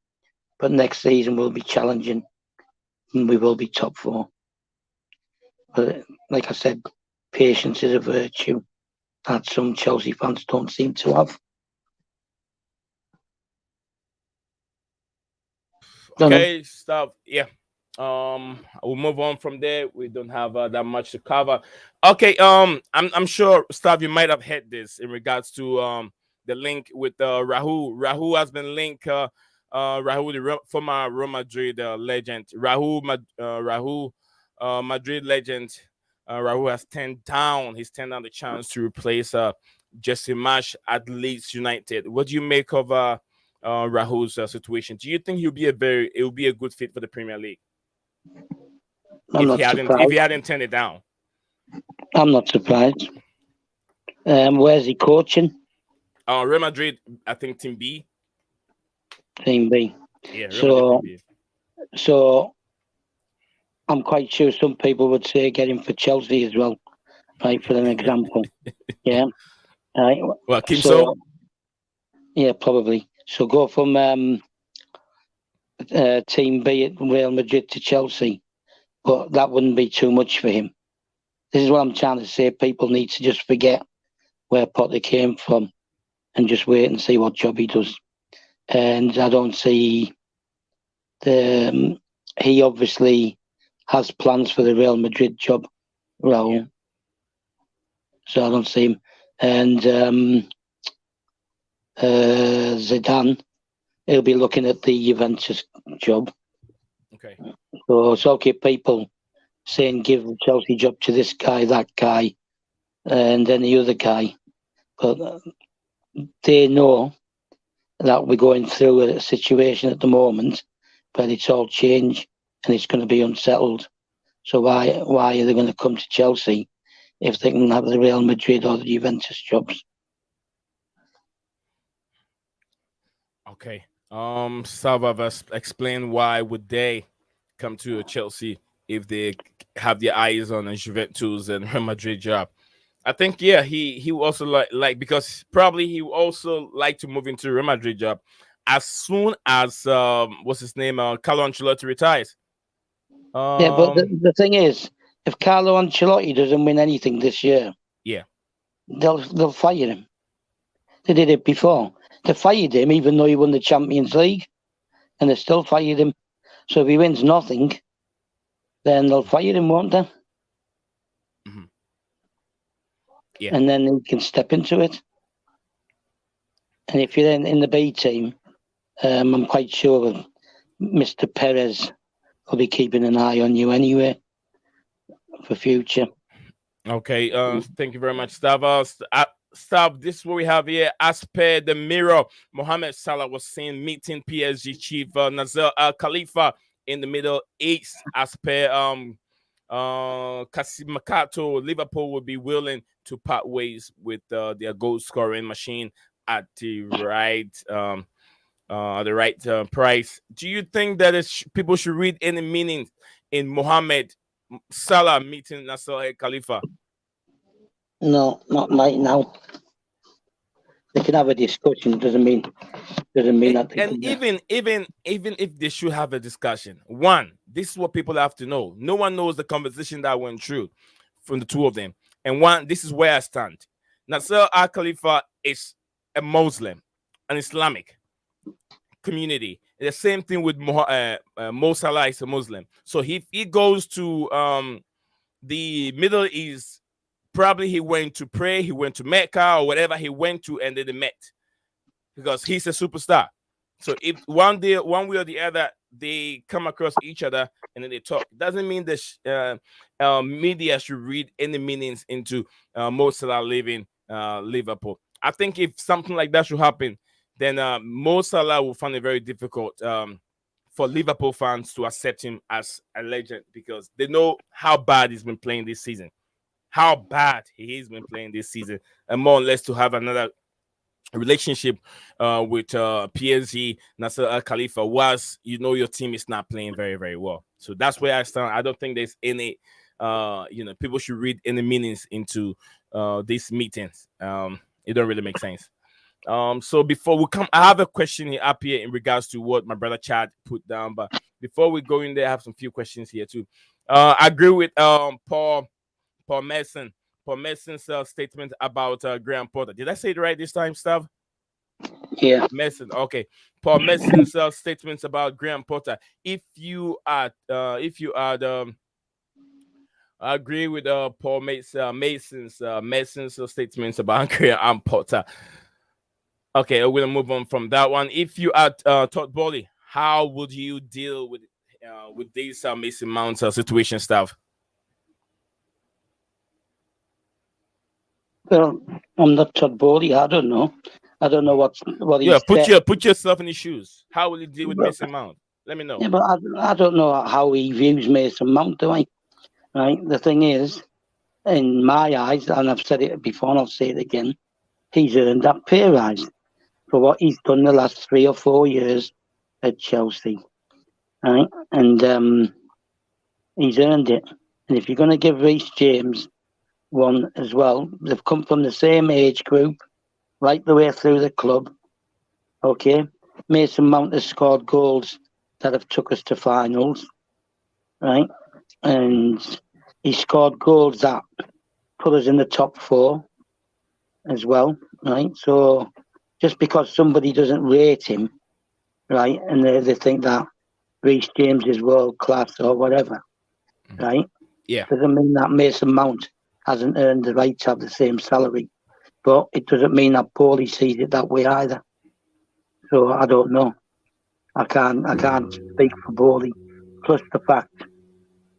but next season we'll be challenging, and we will be top 4. But like I said, patience is a virtue that some Chelsea fans don't seem to have. Okay, stop. Yeah. We'll move on from there. We don't have that much to cover. Okay. I'm sure, Stav, you might have heard this in regards to the link with Rahul. Rahul has been linked. Rahul, the former Real Madrid legend. Rahul Madrid legend. Rahul has turned down the chance to replace Jesse Marsch at Leeds United. What do you make of Rahul's situation? Do you think it will be a good fit for the Premier League? If he hadn't turned it down. I'm not surprised. Where's he coaching? Real Madrid, I think Team B. Team B. Yeah, Real Madrid, Team B. So I'm quite sure some people would say get him for Chelsea as well, right? For an example. Yeah. Right. Well, Kim So? Yeah, probably. So go from Team B at Real Madrid to Chelsea. but that wouldn't be too much for him. This is what I'm trying to say. People need to just forget where Potter came from and just wait and see what job he does. And I don't see he obviously has plans for the Real Madrid job, Raul. Yeah. So I don't see him. And Zidane, he'll be looking at the Juventus job. Okay. So it's okay, people saying give the Chelsea job to this guy, that guy, and then the other guy. But they know that we're going through a situation at the moment where it's all change and it's going to be unsettled. So why are they going to come to Chelsea if they can have the Real Madrid or the Juventus jobs? Okay. Salva, explain why would they come to Chelsea if they have their eyes on a Juventus and Real Madrid job? I think he also like because probably he would also like to move into Real Madrid job as soon as what's his name Carlo Ancelotti retires. Yeah, but the thing is, if Carlo Ancelotti doesn't win anything this year, they'll fire him. They did it before. They fired him even though he won the Champions League, and they still fired him. So if he wins nothing, then they'll fire him, won't they? Mm-hmm. Yeah. And then he can step into it. And if you're in the B team, I'm quite sure Mr. Perez will be keeping an eye on you anyway for future. Okay. Thank you very much, Stavros. Stav, this is what we have here. As per the Mirror, Mohamed Salah was seen meeting PSG chief Nasser Al Khalifa in the Middle East. As per Kasim Makato, Liverpool would be willing to part ways with their goal scoring machine at the right price. Do you think that people should read any meaning in Mohamed Salah meeting Nasser Al Khalifa? No, not right now. They can have a discussion. Doesn't mean that. And even if they should have a discussion, one, this is what people have to know. No one knows the conversation that went through from the two of them. And one, this is where I stand. Nasser Al Khalifa is a Muslim, an Islamic community. The same thing with Mo Salah is a Muslim. So if he goes to the Middle East, probably he went to pray, he went to Mecca or whatever he went to, and then they met because he's a superstar. So if one way or the other they come across each other and then they talk, it doesn't mean that media should read any meanings into Mo Salah leaving Liverpool. I think if something like that should happen, then Mo Salah will find it very difficult for Liverpool fans to accept him as a legend because they know how bad he's been playing this season. How bad he has been playing this season, and more or less to have another relationship with PSG, Nasser Al Khalifa, was your team is not playing very, very well. So that's where I stand. I don't think there's any, people should read any meanings into these meetings. It don't really make sense. So before we come, I have a question here up here in regards to what my brother Chad put down. But before we go in there, I have some few questions here too. I agree with Paul Merson. Paul Merson's statement about Graham Potter. Did I say it right this time, Stav? Yeah. Merson. Okay. Paul Merson's statements about Graham Potter. If you are I agree with Paul Mason's statements about Graham Potter. Okay, we're gonna move on from that one. If you are Todd Bowley, how would you deal with this Mason Mount situation, Stav? Well, I'm not Todd Bowley. I don't know. I don't know what he's put yourself in his shoes. How will you deal with Mason Mount? Let me know. Yeah, but I don't know how he views Mason Mount, do I? Right. The thing is, in my eyes, and I've said it before and I'll say it again, he's earned that pay rise for what he's done the last 3 or 4 years at Chelsea. Right? And he's earned it. And if you're going to give Reece James one as well, they've come from the same age group right the way through the club. Okay? Mason Mount has scored goals that have took us to finals. Right? and he scored goals that put us in the top 4 as well, right? So just because somebody doesn't rate him, right, and they think that Reece James is world class or whatever, right? Yeah. Doesn't mean that Mason Mount hasn't earned the right to have the same salary. But it doesn't mean that Paulie sees it that way either. So I don't know. I can't speak for Paulie. Plus the fact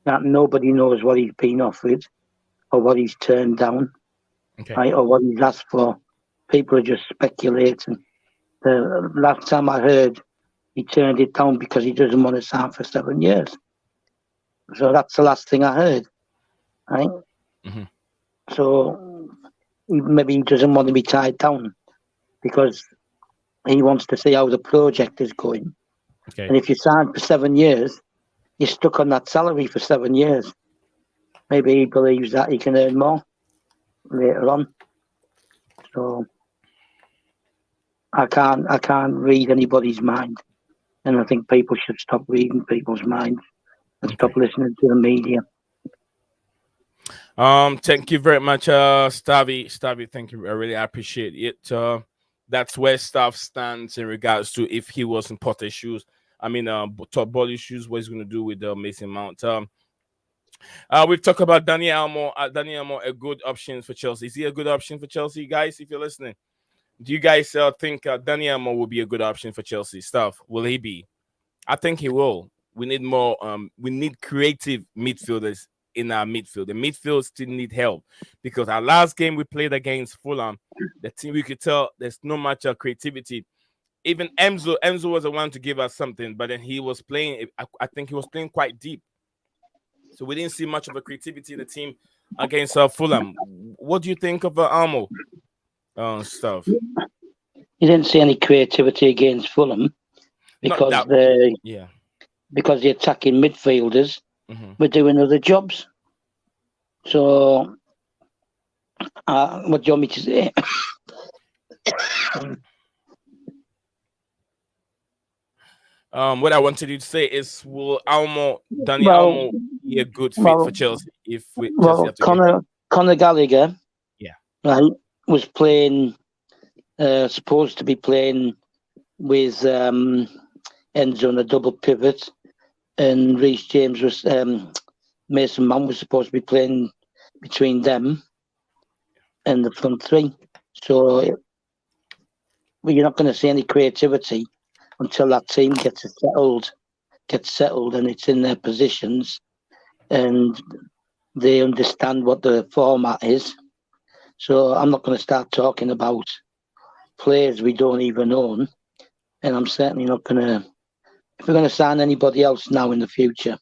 that nobody knows what he's been offered or what he's turned down, right, or what he's asked for. People are just speculating. The last time I heard, he turned it down because he doesn't want to sign for 7 years. So that's the last thing I heard, right? Mm-hmm. So maybe he doesn't want to be tied down because he wants to see how the project is going. Okay. And if you sign for 7 years, you're stuck on that salary for 7 years. Maybe he believes that he can earn more later on. So I can't read anybody's mind. And I think people should stop reading people's minds and stop listening to the media. Thank you very much, Stavi, thank you. I really appreciate it. That's where stuff stands in regards to if he was in Potter's shoes. I mean, top ball shoes. What he's going to do with Mason Mount? We've talked about Dani Almo. Dani Almo, a good option for Chelsea. Is he a good option for Chelsea, guys? If you're listening, do you guys think Dani Almo will be a good option for Chelsea? Stuff, will he be? I think he will. We need more. We need creative midfielders in our midfield. The midfield still need help because our last game we played against Fulham, the team, we could tell there's no much creativity. Even Enzo was the one to give us something, but then he was playing. I think he was playing quite deep, so we didn't see much of a creativity in the team against Fulham. What do you think of Almo stuff? You didn't see any creativity against Fulham because because the attacking midfielders were doing other jobs. So, what do you want me to say? What I wanted you to say is, will Dani Almo be a good fit for Chelsea if Chelsea have to Conor Gallagher, right, was playing, supposed to be playing with Enzo on a double pivot, and Reece James was Mason Mount was supposed to be playing between them and the front three. So you're not going to see any creativity until that team gets settled and it's in their positions and they understand what the format is. So I'm not going to start talking about players we don't even own, and I'm certainly not going to. If we're going to sign anybody else now in the future, it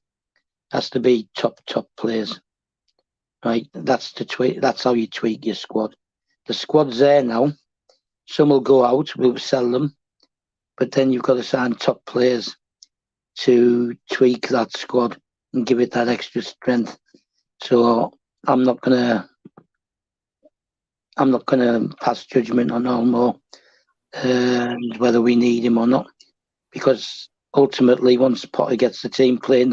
has to be top players, right? That's how you tweak your squad. The squad's there now. Some will go out. We'll sell them, but then you've got to sign top players to tweak that squad and give it that extra strength. So I'm not gonna pass judgment on Olmo whether we need him or not, because ultimately, once Potter gets the team playing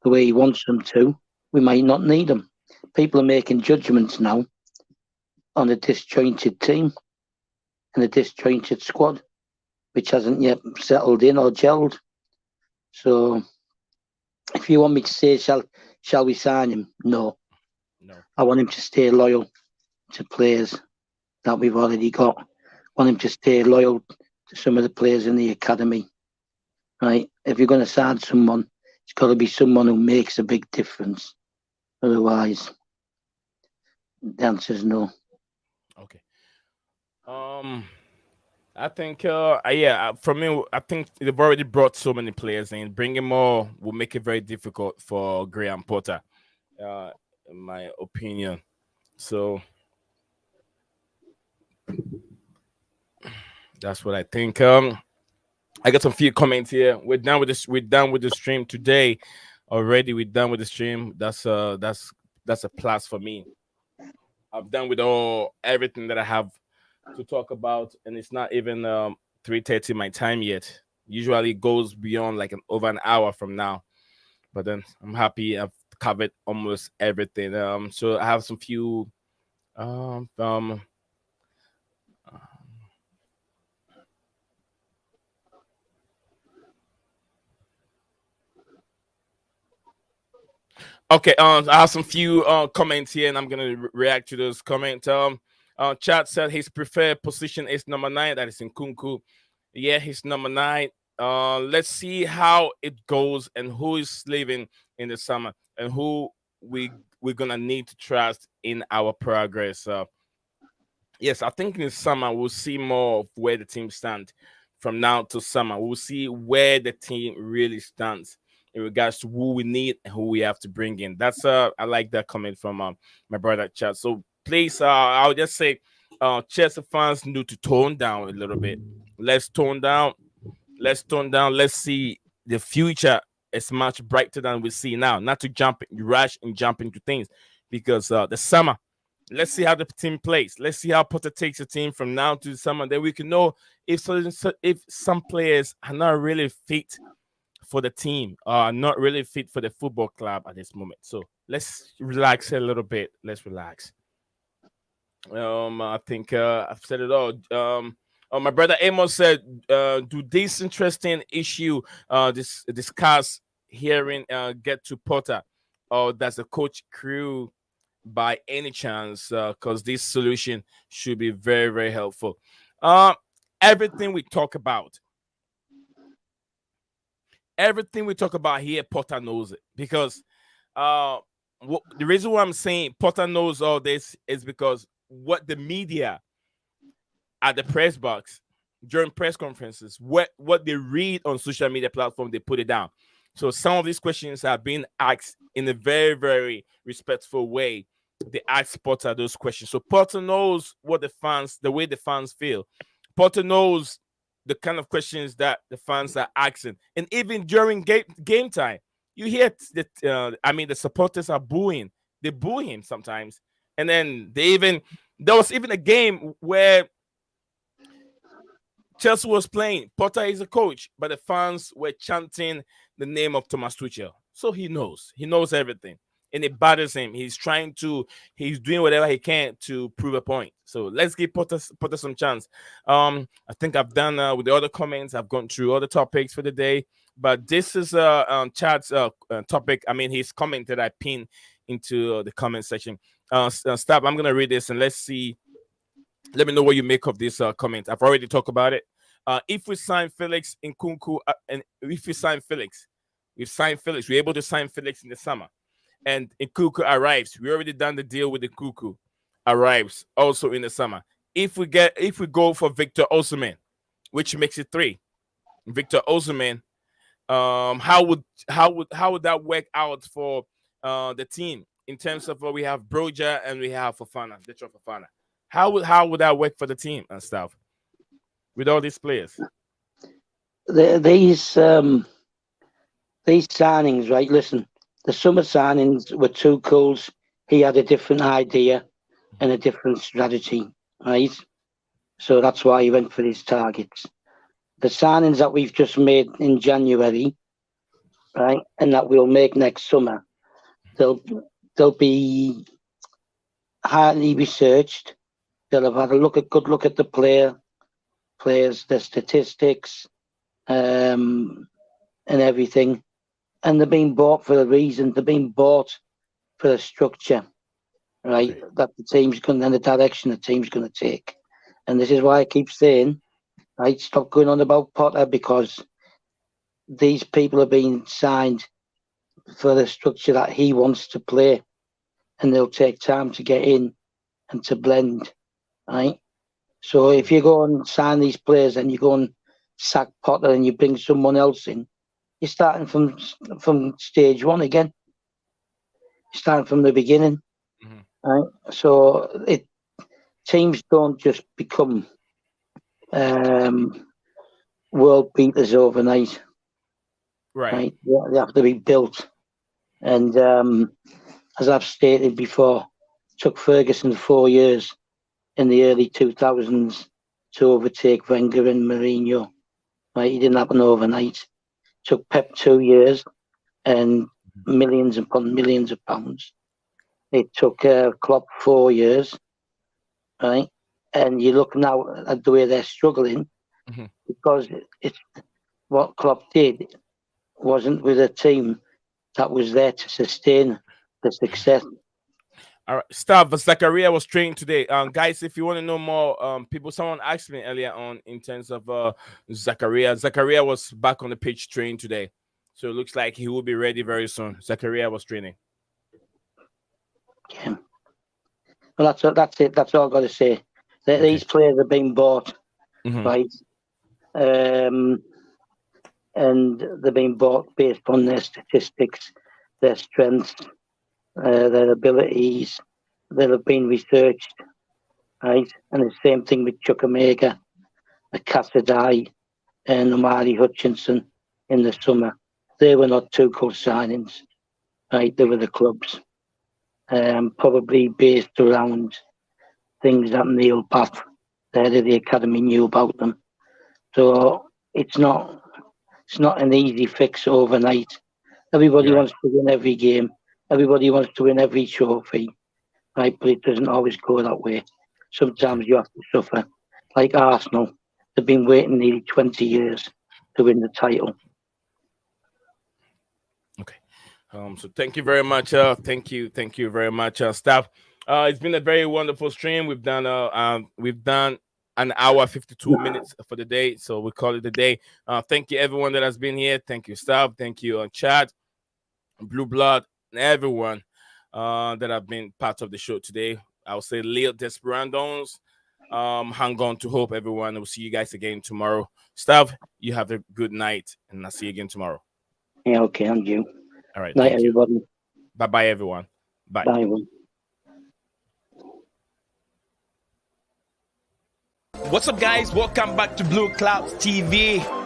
the way he wants them to, we might not need him. People are making judgments now on a disjointed team and a disjointed squad, which hasn't yet settled in or gelled. So, if you want me to say, shall we sign him? No. I want him to stay loyal to players that we've already got. I want him to stay loyal to some of the players in the academy. Right? If you're going to sign someone, it's got to be someone who makes a big difference. Otherwise, the answer is no. Okay. I think, for me, I think they've already brought so many players in. Bringing more will make it very difficult for Graham Potter, in my opinion. So that's what I think. I got some few comments here. We're done with this. We're done with the stream today. Already, we're done with the stream. That's a plus for me. I've done with everything that I have to talk about, and it's not even 3:30 my time yet. Usually it goes beyond like over an hour from now, but then I'm happy I've covered almost everything. So I have some few from. Okay, I have some few comments here, and I'm gonna react to those comments. Chat said his preferred position is number 9. That is in Kunku. Yeah, he's number 9. Let's see how it goes and who is leaving in the summer and who we're gonna need to trust in our progress. Yes, I think in the summer we'll see more of where the team stands. From now to summer, we'll see where the team really stands in regards to who we need and who we have to bring in. That's I like that comment from my brother Chad. So please, I'll just say, Chelsea fans need to tone down a little bit. Let's tone down. Let's tone down. Let's see the future is much brighter than we see now. Not to rush and jump into things, because the summer. Let's see how the team plays. Let's see how Potter takes the team from now to the summer. Then we can know if some players are not really fit for the team, are not really fit for the football club at this moment. So let's relax a little bit. Let's relax. I think I've said it all. My brother Amos said, "Do this interesting issue discuss hearing get to Potter, or does the coach crew by any chance? Because this solution should be very, very helpful." Everything we talk about here, Potter knows it, because the reason why I'm saying Potter knows all this is because what the media at the press box during press conferences, what they read on social media platform, they put it down. So some of these questions have been asked in a very, very respectful way. They ask Potter those questions. So Potter knows the way the fans feel. Potter knows the kind of questions that the fans are asking. And even during game time, you hear that, the supporters are booing. They boo him sometimes. And then there was even a game where Chelsea was playing. Potter is a coach, but the fans were chanting the name of Thomas Tuchel. So he knows everything, and it bothers him. He's doing whatever he can to prove a point. So let's give Potter some chance. I think I've done with the other comments. I've gone through all the topics for the day, but this is Chad's topic. His comment that I pinned into the comment section. Stop. I'm gonna read this and let's see. Let me know what you make of this comment. I've already talked about it. If we sign Felix in Kunku, and if we sign Felix, we're able to sign Felix in the summer. And Nkunku arrives. We already done the deal with the Nkunku. Arrives also in the summer. If we go for Vitor Osimhen, which makes it 3. Vitor Osimhen, how would that work out for the team in terms of we have Broja and we have Fofana, Vitor Fofana? How would that work for the team and stuff with all these players? These signings, right? Listen, the summer signings were Tuchel's. He had a different idea and a different strategy, right? So that's why he went for his targets. The signings that we've just made in January, right, and that we'll make next summer, they'll be highly researched. They'll have had a good look at the players, their statistics, and everything. And they're being bought for a reason. They're being bought for a structure, right? Okay. That the team's going, and the direction the team's going to take. And this is why I keep saying, right, stop going on about Potter, because these people are being signed for the structure that he wants to play, and they'll take time to get in and to blend, right? So if you go and sign these players and you go and sack Potter and you bring someone else in, you're starting from stage one again. You're starting from the beginning, right? So teams don't just become world beaters overnight, right? They have to be built. And as I've stated before, it took Ferguson 4 years in the early 2000s to overtake Wenger and Mourinho. Right? It didn't happen overnight. It took Pep 2 years, and millions upon millions of pounds. It took Klopp 4 years, right? And you look now at the way they're struggling, because it's what Klopp did wasn't with a team that was there to sustain the success. All right, Stav, Zakaria was training today. Guys, if you want to know more, someone asked me earlier on in terms of Zakaria. Zakaria was back on the pitch training today, so it looks like he will be ready very soon. Zakaria was training. Yeah. Well, that's it. That's all I've got to say. These players are being bought, right? And they're being bought based on their statistics, their strengths, their abilities that have been researched, right? And the same thing with Chukwuemeka, Casadei, and Omari Hutchinson in the summer. They were not Tuchel signings, right? They were the clubs, probably based around things that Neil Bath, the head of the academy, knew about them. So it's not an easy fix overnight. Everybody wants to win every game. Everybody wants to win every trophy, right? But it doesn't always go that way. Sometimes you have to suffer. Like Arsenal, they've been waiting nearly 20 years to win the title. Okay. So thank you very much. Thank you very much, staff. It's been a very wonderful stream. We've done an hour 52 minutes for the day, so we call it a day. Thank you everyone that has been here. Thank you, staff. Thank you on chat, Blue Blood, and everyone that have been part of the show today. I will say Leo Desperandos. Hang on to hope, everyone. We'll see you guys again tomorrow. Staff, you have a good night, and I'll see you again tomorrow. Yeah, okay, and you. All right, night, everybody. Bye, everyone. Bye. Bye, everyone. What's up, guys? Welcome back to Blue Clouds TV.